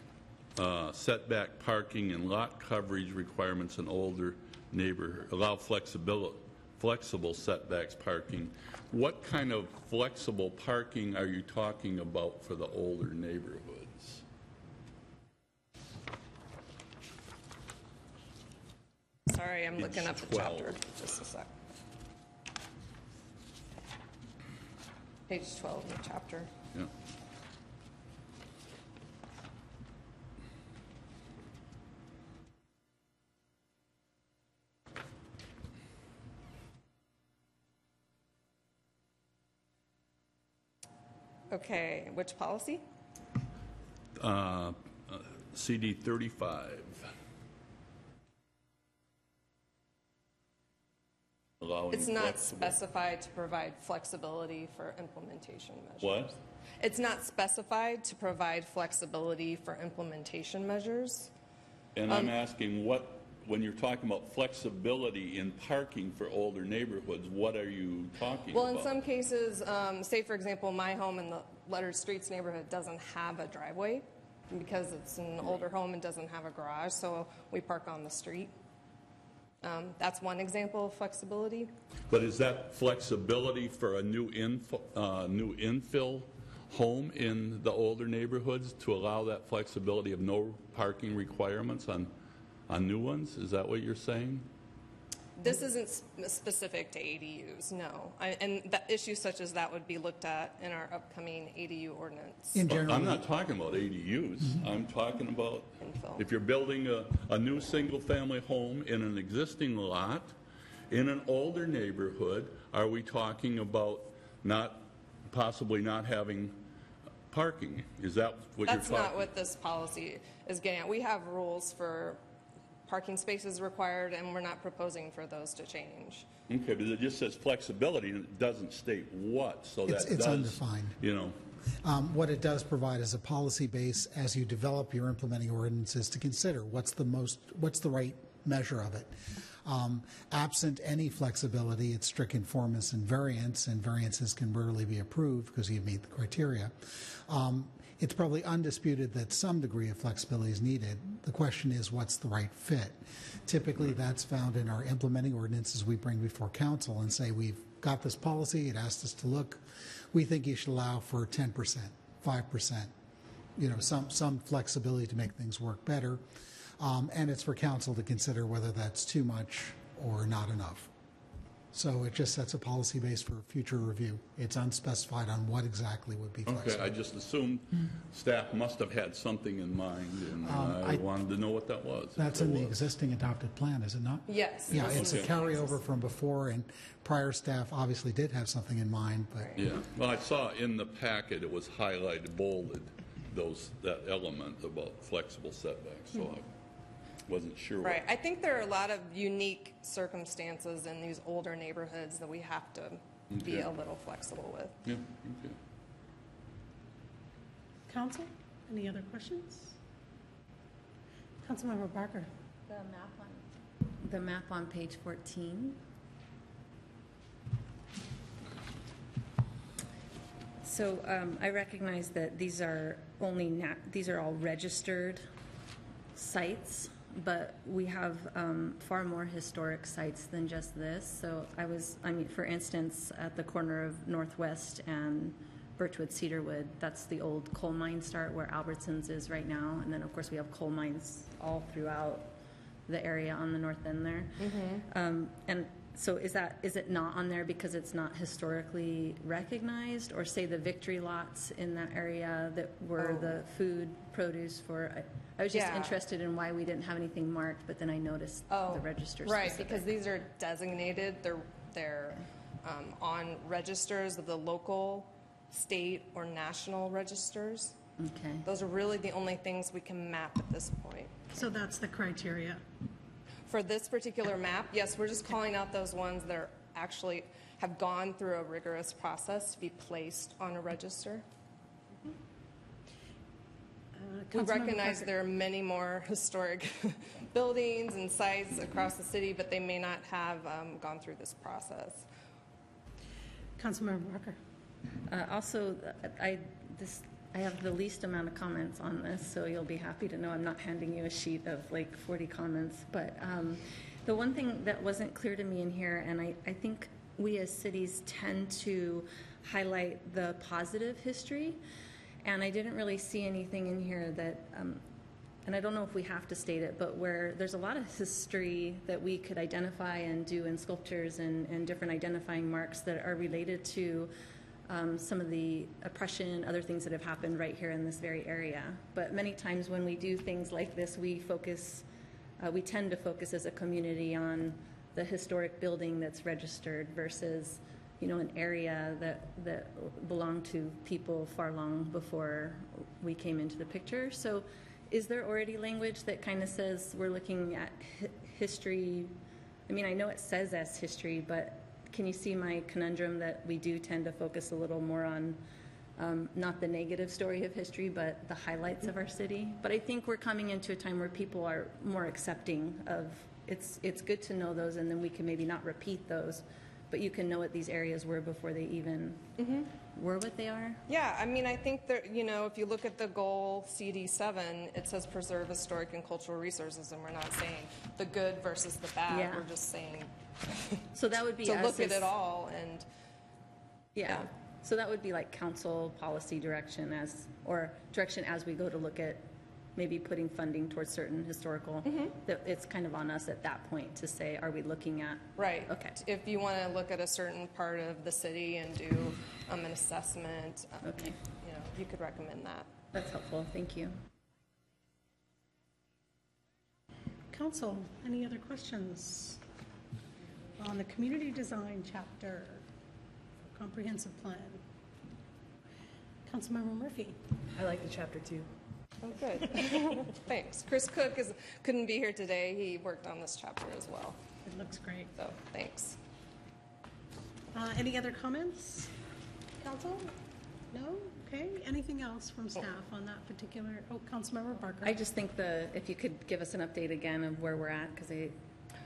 parking and lot coverage requirements in older neighborhood. Allow flexible setbacks parking. What kind of flexible parking are you talking about for the older neighborhoods? Sorry, I'm looking up the chapter. Just a sec. Page 12 of the chapter. Yeah. Okay, which policy? CD 35. Allowing It's not flexible. specified to provide flexibility for implementation measures. What? It's not specified to provide flexibility for implementation measures. And I'm asking when you're talking about flexibility in parking for older neighborhoods, what are you talking Well, about? in some cases, say for example, my home in the Lettered Streets neighborhood doesn't have a driveway because it's an older home and doesn't have a garage, so we park on the street. That's one example of flexibility. But is that flexibility for a new infill home in the older neighborhoods to allow that flexibility of no parking requirements on new ones? Is that what you're saying? This isn't specific to ADUs, no. And issues such as that would be looked at in our upcoming ADU ordinance. In general, I'm not talking about ADUs. I'm talking about Infill. if you're building a new single-family home in an existing lot in an older neighborhood, are we talking about possibly not having parking. Is that what That's you're talking? not what this policy is getting at. We have rules for parking spaces required, and we're not proposing for those to change. Okay, but it just says flexibility, and it doesn't state what, so It's that does, undefined. you know. What it does provide is a policy base as you develop your implementing ordinances to consider what's the right measure of it. Absent any flexibility, it's strict conformance and variances can rarely be approved because you meet the criteria. It's probably undisputed that some degree of flexibility is needed. The question is, what's the right fit? Typically, that's found in our implementing ordinances we bring before council and say, we've got this policy, it asked us to look. We think you should allow for 10%, 5%, some flexibility to make things work better. And it's for council to consider whether that's too much or not enough. So it just sets a policy base for future review. It's unspecified on what exactly would be flexible. Okay, I just assumed staff must have had something in mind, and I wanted to know what that was. That's in the existing adopted plan, is it not? Yes. Yeah, it's a carryover from before, and prior staff obviously did have something in mind, but... Yeah, well, I saw in the packet it was highlighted, bolded, that element about flexible setbacks, so I wasn't sure. Right. I think there are a lot of unique circumstances in these older neighborhoods that we have to be a little flexible with. Yeah, okay. Council, any other questions? Councilmember Barker. The map on page 14. So I recognize that these are all registered sites, but we have far more historic sites than just this. So for instance, at the corner of Northwest and Birchwood Cedarwood, that's the old coal mine start where Albertsons is right now. And then of course we have coal mines all throughout the area on the north end there. And so is it not on there because it's not historically recognized, or say the victory lots in that area that were the food produce for? I was just interested in why we didn't have anything marked, but then I noticed the registers. Right, because these are designated. They're on registers of the local, state, or national registers. Okay. Those are really the only things we can map at this point. So that's the criteria. For this particular map, yes, we're just calling out those ones that are actually have gone through a rigorous process to be placed on a register. We recognize there are many more historic buildings and sites across the city, but they may not have gone through this process. Councilmember Barker. Also, I have the least amount of comments on this, so you'll be happy to know I'm not handing you a sheet of like 40 comments. But the one thing that wasn't clear to me in here, and I think we as cities tend to highlight the positive history, and I didn't really see anything in here that, and I don't know if we have to state it, but where there's a lot of history that we could identify and do in sculptures and different identifying marks that are related to some of the oppression, other things that have happened right here in this very area. But many times when we do things like this, we tend to focus as a community on the historic building that's registered versus, an area that belonged to people far long before we came into the picture. So is there already language that kind of says we're looking at history? I mean, I know it says as history, but can you see my conundrum that we do tend to focus a little more on not the negative story of history, but the highlights of our city? But I think we're coming into a time where people are more accepting of it's good to know those, and then we can maybe not repeat those, but you can know what these areas were before they even were what they are. Yeah, I mean, I think that, if you look at the goal CD7, it says preserve historic and cultural resources, and we're not saying the good versus the bad. Yeah. We're just saying so that would be to look at it all. And yeah. So that would be like council policy direction or direction as we go to look at maybe putting funding towards certain historical, that it's kind of on us at that point to say, are we looking at? Right. Okay. If you want to look at a certain part of the city and do an assessment, okay. You could recommend that. That's helpful. Thank you. Council, any other questions on the community design chapter for comprehensive plan? Councilmember Murphy. I like the chapter 2. Oh, good. Thanks. Chris Cook couldn't be here today. He worked on this chapter as well. It looks great. So thanks. Any other comments, Council? No? Okay. Anything else from staff on that particular? Oh, Councilmember Barker. I just think if you could give us an update again of where we're at, because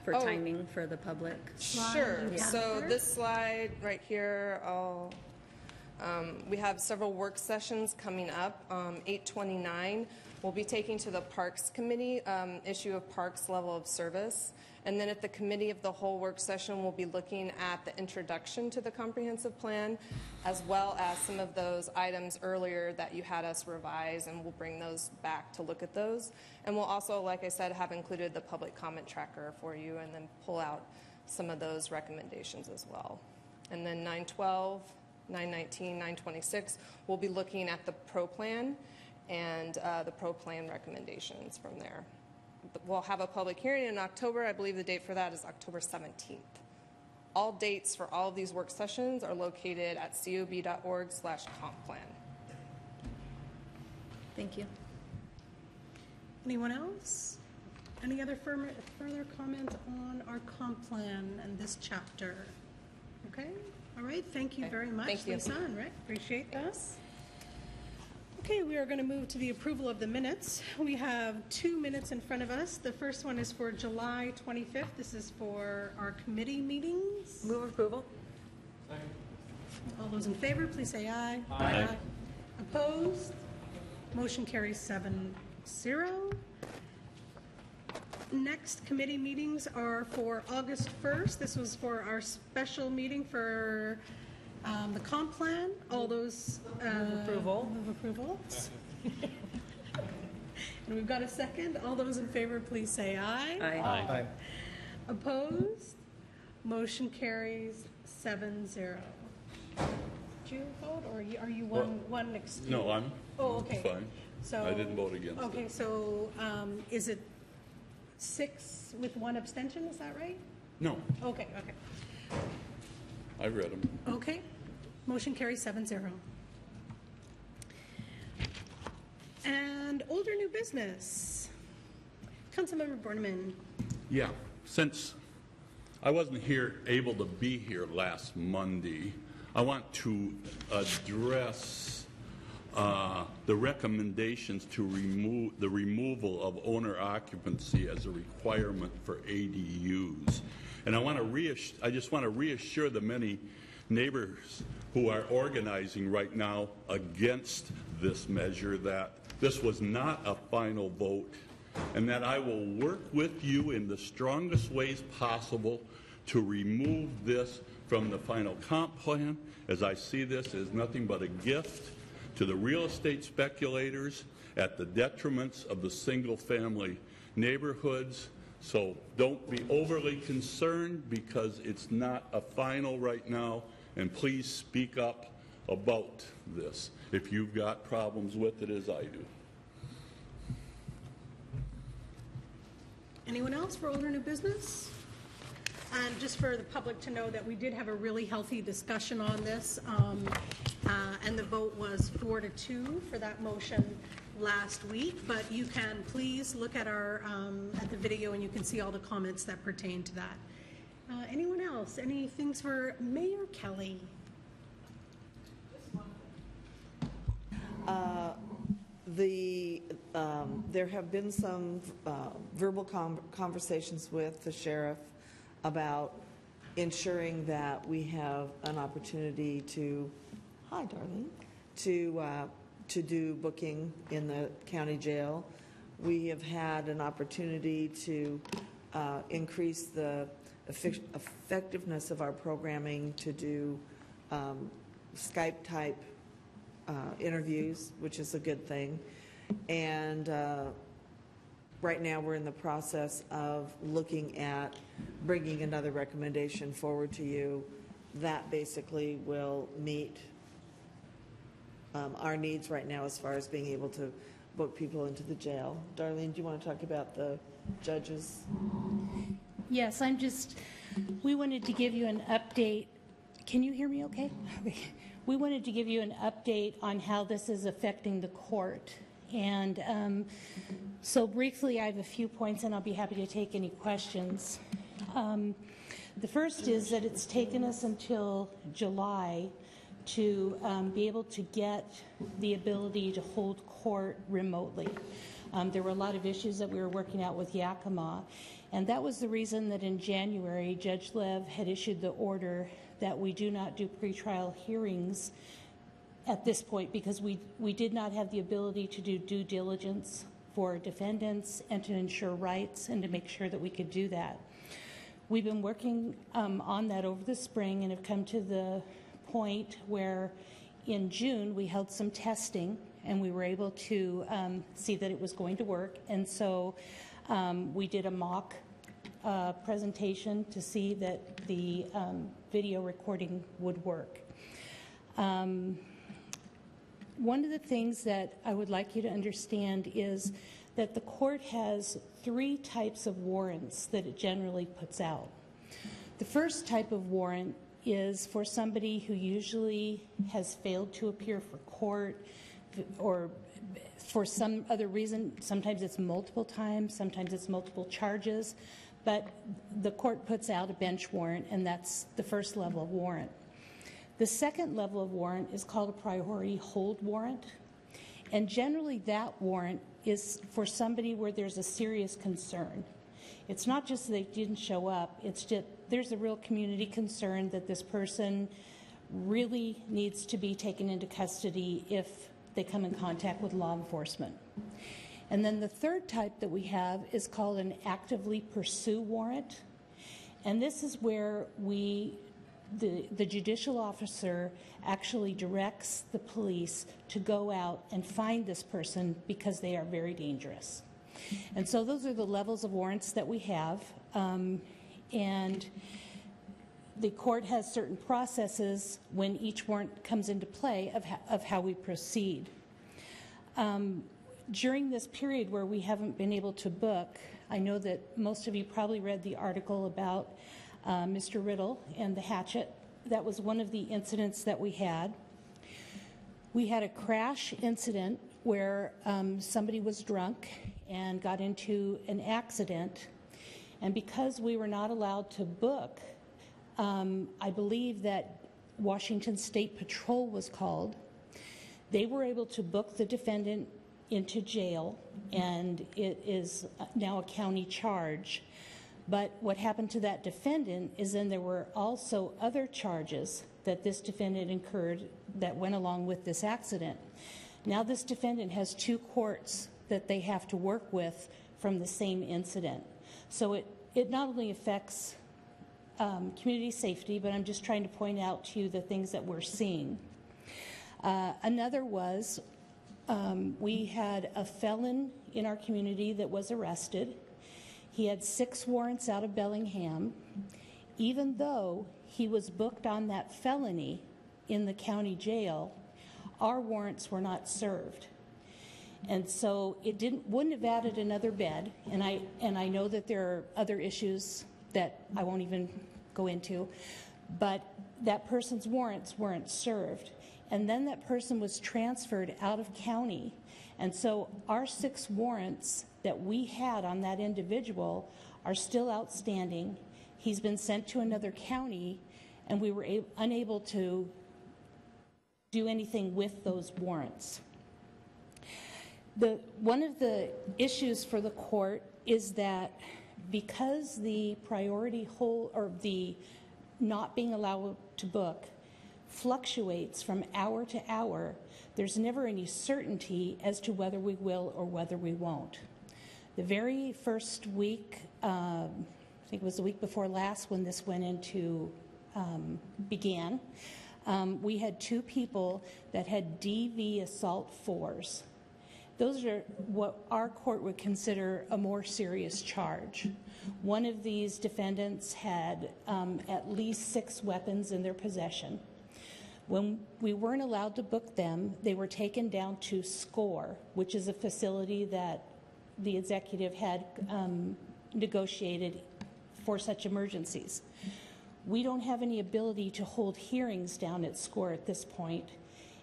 for timing for the public. Sure. Yeah. So this slide right here, we have several work sessions coming up. 8/29, we'll be taking to the Parks Committee issue of Parks level of service. And then at the Committee of the Whole work session, we'll be looking at the introduction to the comprehensive plan, as well as some of those items earlier that you had us revise, and we'll bring those back to look at those. And we'll also, like I said, have included the public comment tracker for you, and then pull out some of those recommendations as well. And then 9/12, 9/19, 9/26, we'll be looking at the pro plan and the pro plan recommendations from there. We'll have a public hearing in October. I believe the date for that is October 17th. All dates for all of these work sessions are located at cob.org/comp plan. Thank you. Anyone else? Any other further comments on our comp plan and this chapter? Okay. All right. Thank you very much, Thank you. Lisa and Rick. Appreciate that. Okay, we are going to move to the approval of the minutes. We have 2 minutes in front of us. The first one is for July 25th. This is for our committee meetings. Move approval. All those in favor, please say aye. Aye. Opposed? Motion carries 7-0. Next committee meetings are for August 1st. This was for our special meeting for the comp plan. All those move approval. And we've got a second. All those in favor, please say aye. Aye. Opposed? Motion carries 7-0. Did you vote, or are you one excused? No, I'm okay. fine. So I didn't vote against it. Okay, so is it 6 with 1 abstention? Is that right? No, Okay. I read them. Okay. Motion carries 7-0. And older new business. Councilmember Borneman. Yeah, since I wasn't able to be here last Monday, I want to address the recommendations to remove the removal of owner occupancy as a requirement for ADUs. And I just want to reassure the many neighbors who are organizing right now against this measure that this was not a final vote, and that I will work with you in the strongest ways possible to remove this from the final comp plan, as I see this as nothing but a gift to the real estate speculators at the detriments of the single-family neighborhoods. So don't be overly concerned, because it's not a final right now, and please speak up about this if you've got problems with it as I do. Anyone else for older new business? And just for the public to know that we did have a really healthy discussion on this, and the vote was 4-2 for that motion last week. But you can please look at our at the video, and you can see all the comments that pertain to that. Anyone else? Any things for Mayor Kelly? There have been some verbal conversations with the sheriff about ensuring that we have an opportunity to, hi darling, to do booking in the county jail. We have had an opportunity to increase the effectiveness of our programming to do Skype-type interviews, which is a good thing. And right now we're in the process of looking at bringing another recommendation forward to you that basically will meet our needs right now as far as being able to book people into the jail. Darlene, do you want to talk about the judges? Yes, we wanted to give you an update Can you hear me okay? We wanted to give you an update on how this is affecting the court. And so briefly, I have a few points, and I'll be happy to take any questions. The first is that it's taken us until July to be able to get the ability to hold court remotely. There were a lot of issues that we were working out with Yakima, and that was the reason that in January, Judge Lev had issued the order that we do not do pretrial hearings at this point because we did not have the ability to do due diligence for defendants and to ensure rights and to make sure that we could do that. We've been working on that over the spring and have come to the point where in June we held some testing and we were able to see that it was going to work. And so we did a mock presentation to see that the video recording would work. One of the things that I would like you to understand is that the court has 3 types of warrants that it generally puts out. The first type of warrant is for somebody who usually has failed to appear for court or for some other reason. Sometimes it's multiple times, sometimes it's multiple charges, but the court puts out a bench warrant, and that's the first level of warrant. The second level of warrant is called a priority hold warrant, and generally that warrant is for somebody where there's a serious concern. It's not just that they didn't show up, it's just there's a real community concern that this person really needs to be taken into custody if they come in contact with law enforcement. And then the third type that we have is called an actively pursue warrant. And this is where the judicial officer actually directs the police to go out and find this person because they are very dangerous. And so those are the levels of warrants that we have. And the court has certain processes when each warrant comes into play of how we proceed. During this period where we haven't been able to book, I know that most of you probably read the article about Mr. Riddle and the hatchet. That was one of the incidents that we had. We had a crash incident where somebody was drunk and got into an accident. And because we were not allowed to book, I believe that Washington State Patrol was called. They were able to book the defendant into jail, and it is now a county charge. But what happened to that defendant is then there were also other charges that this defendant incurred that went along with this accident. Now this defendant has 2 courts that they have to work with from the same incident. So it not only affects community safety, but I'm just trying to point out to you the things that we're seeing. Another was we had a felon in our community that was arrested. He had 6 warrants out of Bellingham. Even though he was booked on that felony in the county jail, our warrants were not served. And so it wouldn't have added another bed, and I know that there are other issues that I won't even go into, but that person's warrants weren't served. And then that person was transferred out of county. And so our 6 warrants that we had on that individual are still outstanding. He's been sent to another county, and we were unable to do anything with those warrants. One of the issues for the court is that because the priority hold or the not being allowed to book fluctuates from hour to hour, there's never any certainty as to whether we will or whether we won't. The very first week, I think it was the week before last when this went into began, we had 2 people that had DV assault 4s. Those are what our court would consider a more serious charge. One of these defendants had at least 6 weapons in their possession. When we weren't allowed to book them, they were taken down to SCORE, which is a facility that the executive had negotiated for such emergencies. We don't have any ability to hold hearings down at SCORE at this point,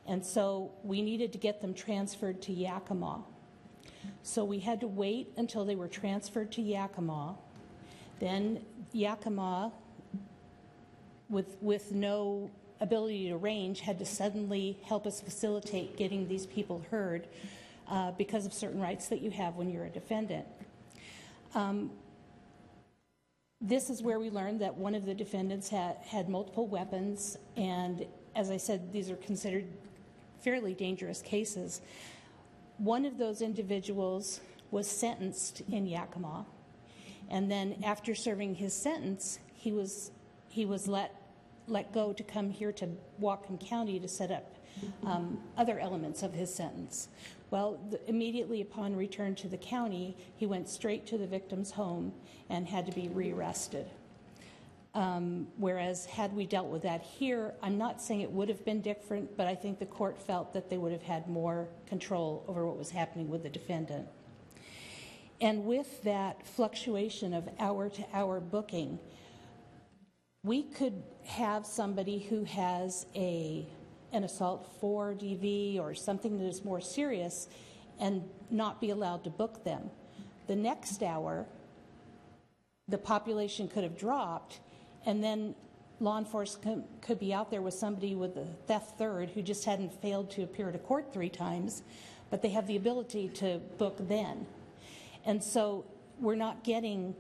and so we needed to get them transferred to Yakima. So we had to wait until they were transferred to Yakima. Then Yakima, with no ability to arrange, had to suddenly help us facilitate getting these people heard because of certain rights that you have when you're a defendant. This is where we learned that one of the defendants had multiple weapons, and as I said, these are considered fairly dangerous cases. One of those individuals was sentenced in Yakima, and then after serving his sentence, he was let go to come here to Whatcom County to set up other elements of his sentence. Well, immediately upon return to the county, he went straight to the victim's home and had to be rearrested. Whereas had we dealt with that here, I'm not saying it would have been different, but I think the court felt that they would have had more control over what was happening with the defendant. And with that fluctuation of hour-to-hour booking, we could have somebody who has an assault 4 DV or something that is more serious and not be allowed to book them. The next hour, the population could have dropped, and then law enforcement could be out there with somebody with a theft third who just hadn't failed to appear to court 3 times, but they have the ability to book then. And so we're not getting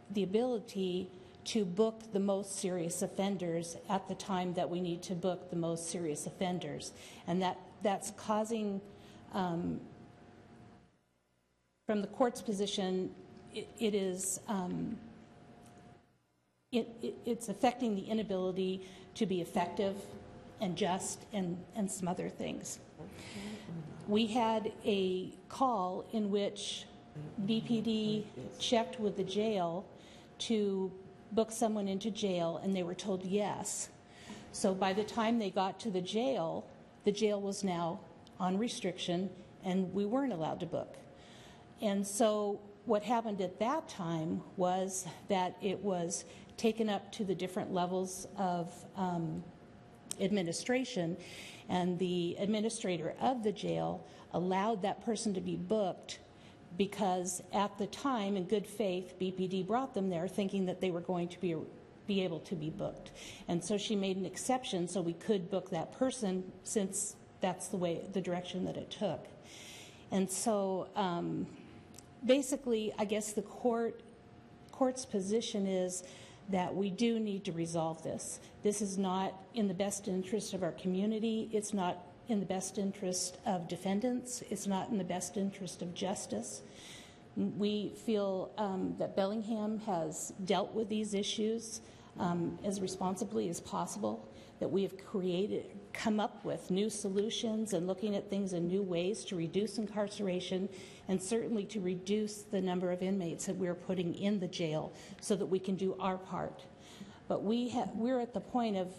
the ability to book the most serious offenders at the time that we need to book the most serious offenders. And that's causing, from the court's position, it's affecting the inability to be effective and just and some other things. We had a call in which BPD checked with the jail to book someone into jail, and they were told yes. So by the time they got to the jail was now on restriction, and we weren't allowed to book. And so what happened at that time was that it was taken up to the different levels of administration, and the administrator of the jail allowed that person to be booked because at the time, in good faith, BPD brought them there thinking that they were going to be able to be booked. And so she made an exception so we could book that person, since that's the direction that it took. And so basically, I guess the court's position is that we do need to resolve this. This is not in the best interest of our community. It's not in the best interest of defendants. It's not in the best interest of justice. We feel that Bellingham has dealt with these issues as responsibly as possible, that we have come up with new solutions and looking at things in new ways to reduce incarceration and certainly to reduce the number of inmates that we're putting in the jail so that we can do our part. But we're at the point of,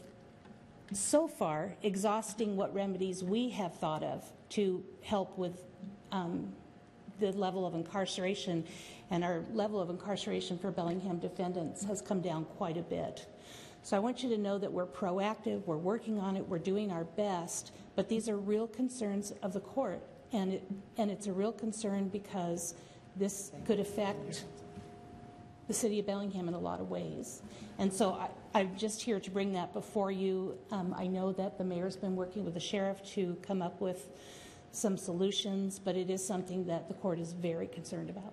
so far, exhausting what remedies we have thought of to help with the level of incarceration, and our level of incarceration for Bellingham defendants has come down quite a bit. So I want you to know that we're proactive, we're working on it, we're doing our best, but these are real concerns of the court, and it's a real concern because this could affect the city of Bellingham in a lot of ways. And so I'm just here to bring that before you. I know that the mayor's been working with the sheriff to come up with some solutions, but it is something that the court is very concerned about.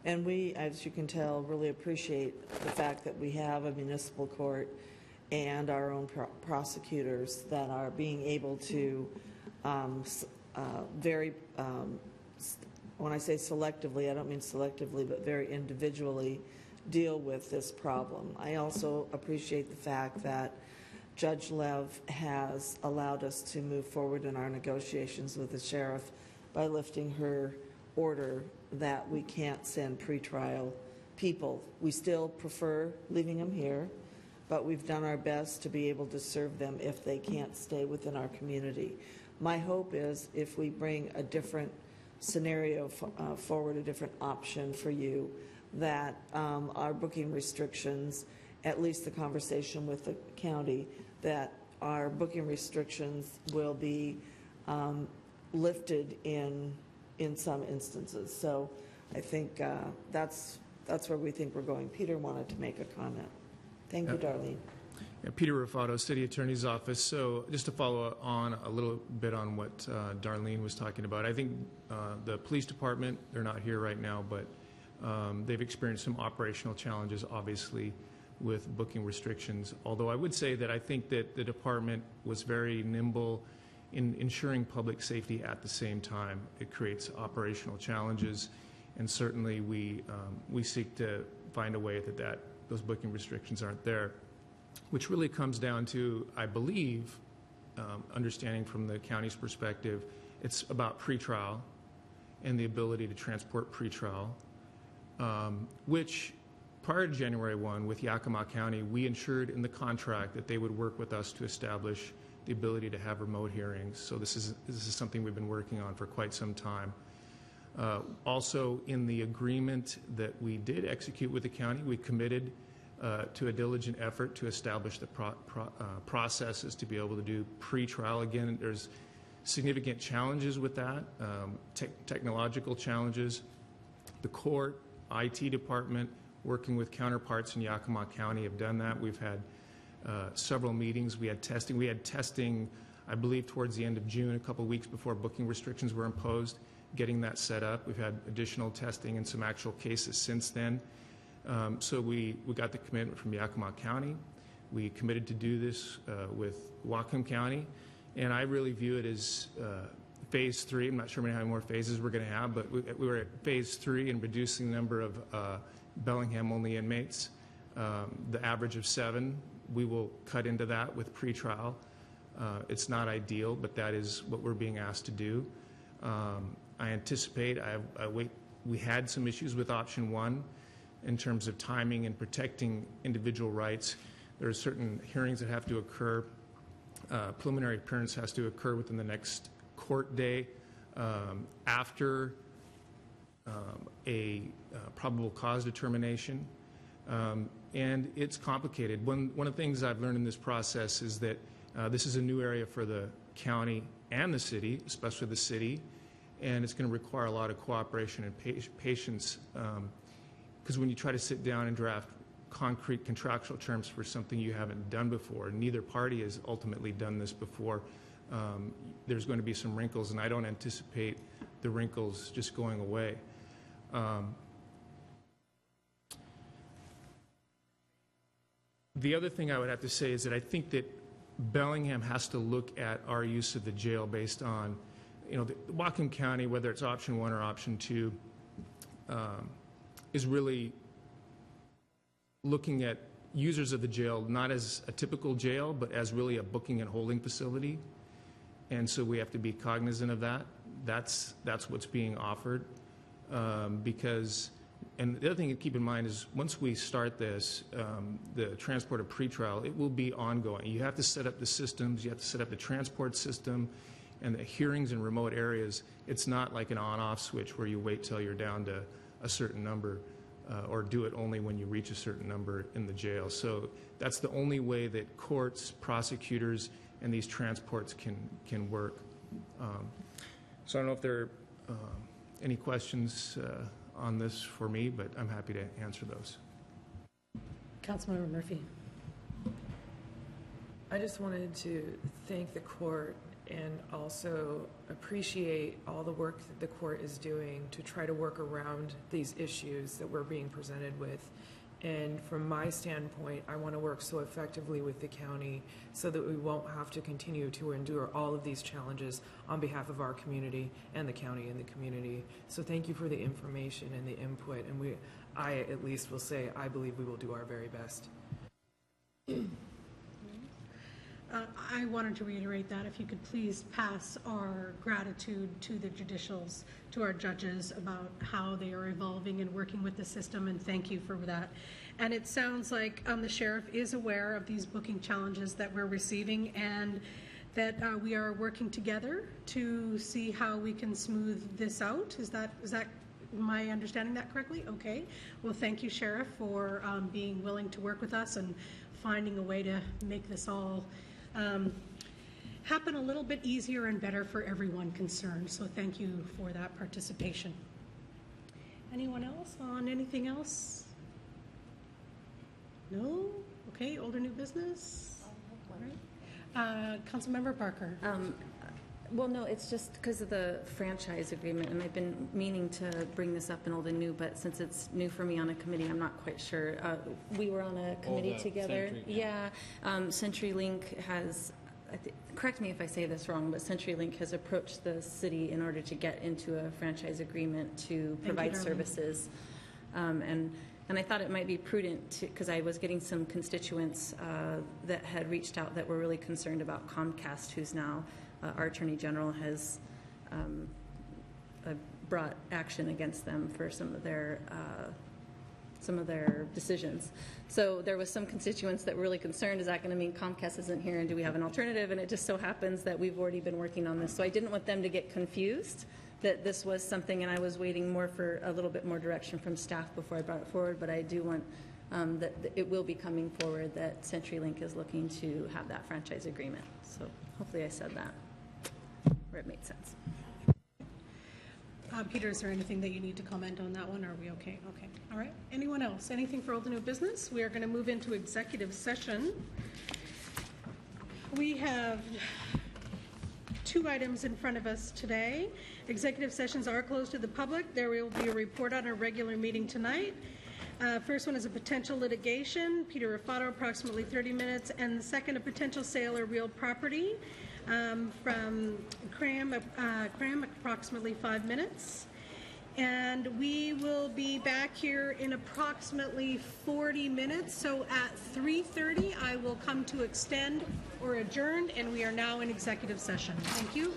And we, as you can tell, really appreciate the fact that we have a municipal court and our own prosecutors that are being able to when I say selectively, I don't mean selectively, but very individually deal with this problem. I also appreciate the fact that Judge Lev has allowed us to move forward in our negotiations with the sheriff by lifting her order that we can't send pretrial people. We still prefer leaving them here, but we've done our best to be able to serve them if they can't stay within our community. My hope is if we bring a different scenario forward, a different option for you, that our booking restrictions at least the conversation with the county that our booking restrictions will be lifted in some instances. So I think that's where we think we're going. Peter wanted to make a comment. Thank you, Darlene. Yeah, Peter Rufato, City Attorney's Office. So just to follow on a little bit on what Darlene was talking about, I think the police department, they're not here right now, but they've experienced some operational challenges, obviously, with booking restrictions. Although I would say that I think that the department was very nimble in ensuring public safety at the same time. It creates operational challenges, and certainly we seek to find a way that those booking restrictions aren't there, which really comes down to, I believe, understanding from the county's perspective, it's about pretrial and the ability to transport pretrial, which prior to January 1 with Yakima County, we ensured in the contract that they would work with us to establish the ability to have remote hearings. So this is something we've been working on for quite some time. Also, in the agreement that we did execute with the county, we committed to a diligent effort to establish the processes to be able to do pretrial. Again, there's significant challenges with that, technological challenges. The court, IT department, working with counterparts in Yakima County have done that. We've had several meetings. We had testing. We had testing, I believe, towards the end of June, a couple of weeks before booking restrictions were imposed, getting that set up. We've had additional testing and some actual cases since then. So we got the commitment from Yakima County. We committed to do this with Whatcom County. And I really view it as phase 3. I'm not sure how many more phases we're going to have, but we were at phase 3 in reducing the number of Bellingham-only inmates, the average of 7. We will cut into that with pretrial. It's not ideal, but that is what we're being asked to do. I anticipate, we had some issues with option 1 in terms of timing and protecting individual rights. There are certain hearings that have to occur. Preliminary appearance has to occur within the next court day after a probable cause determination. And it's complicated. One of the things I've learned in this process is that this is a new area for the county and the city, especially the city, and it's going to require a lot of cooperation and patience, because when you try to sit down and draft concrete contractual terms for something you haven't done before, neither party has ultimately done this before, there's going to be some wrinkles, and I don't anticipate the wrinkles just going away. The other thing I would have to say is that I think that Bellingham has to look at our use of the jail based on, the Whatcom County, whether it's option 1 or option 2, is really looking at users of the jail not as a typical jail, but as really a booking and holding facility. And so we have to be cognizant of that. That's what's being offered, because. And the other thing to keep in mind is once we start this, the transport of pretrial, it will be ongoing. You have to set up the systems, you have to set up the transport system, and the hearings in remote areas. It's not like an on-off switch where you wait till you're down to a certain number or do it only when you reach a certain number in the jail. So that's the only way that courts, prosecutors, and these transports can work. So I don't know if there are any questions on this for me, but I'm happy to answer those. Councilmember Murphy. I just wanted to thank the court and also appreciate all the work that the court is doing to try to work around these issues that we're being presented with. And from my standpoint, I want to work so effectively with the county so that we won't have to continue to endure all of these challenges on behalf of our community and the county and the community. So thank you for the information and the input. And I at least will say, I believe we will do our very best. I wanted to reiterate that if you could please pass our gratitude to the judicials, to our judges about how they are evolving and working with the system, and thank you for that. And it sounds like the sheriff is aware of these booking challenges that we're receiving, and that we are working together to see how we can smooth this out. Is that Am I understanding that correctly? Okay. Well, thank you, Sheriff, for being willing to work with us and finding a way to make this all happen a little bit easier and better for everyone concerned. So thank you for that participation. Anyone else on anything else? No? Okay, old or new business? All right. Councilmember Parker. Well, no, it's just because of the franchise agreement, and I've been meaning to bring this up in old and new, but since it's new for me on a committee, I'm not quite sure. We were on a committee together. Yeah. CenturyLink has, correct me if I say this wrong, but CenturyLink has approached the city in order to get into a franchise agreement to provide services. And I thought it might be prudent because I was getting some constituents that had reached out that were really concerned about Comcast, who's now our Attorney General has brought action against them for some of their decisions. So there was some constituents that were really concerned, is that going to mean Comcast isn't here and do we have an alternative? And it just so happens that we've already been working on this. So I didn't want them to get confused that this was something, and I was waiting more for a little bit more direction from staff before I brought it forward, but I do want that it will be coming forward that CenturyLink is looking to have that franchise agreement. So hopefully I said that, or it made sense. Peter, is there anything that you need to comment on that one? Or are we okay? Okay. All right. Anyone else? Anything for old and new business? We are going to move into executive session. We have 2 items in front of us today. Executive sessions are closed to the public. There will be a report on our regular meeting tonight. First one is a potential litigation. Peter Raffato, approximately 30 minutes. And the second, a potential sale or real property. From Cram, approximately 5 minutes. And we will be back here in approximately 40 minutes. So at 3:30, I will come to extend or adjourn, and we are now in executive session. Thank you.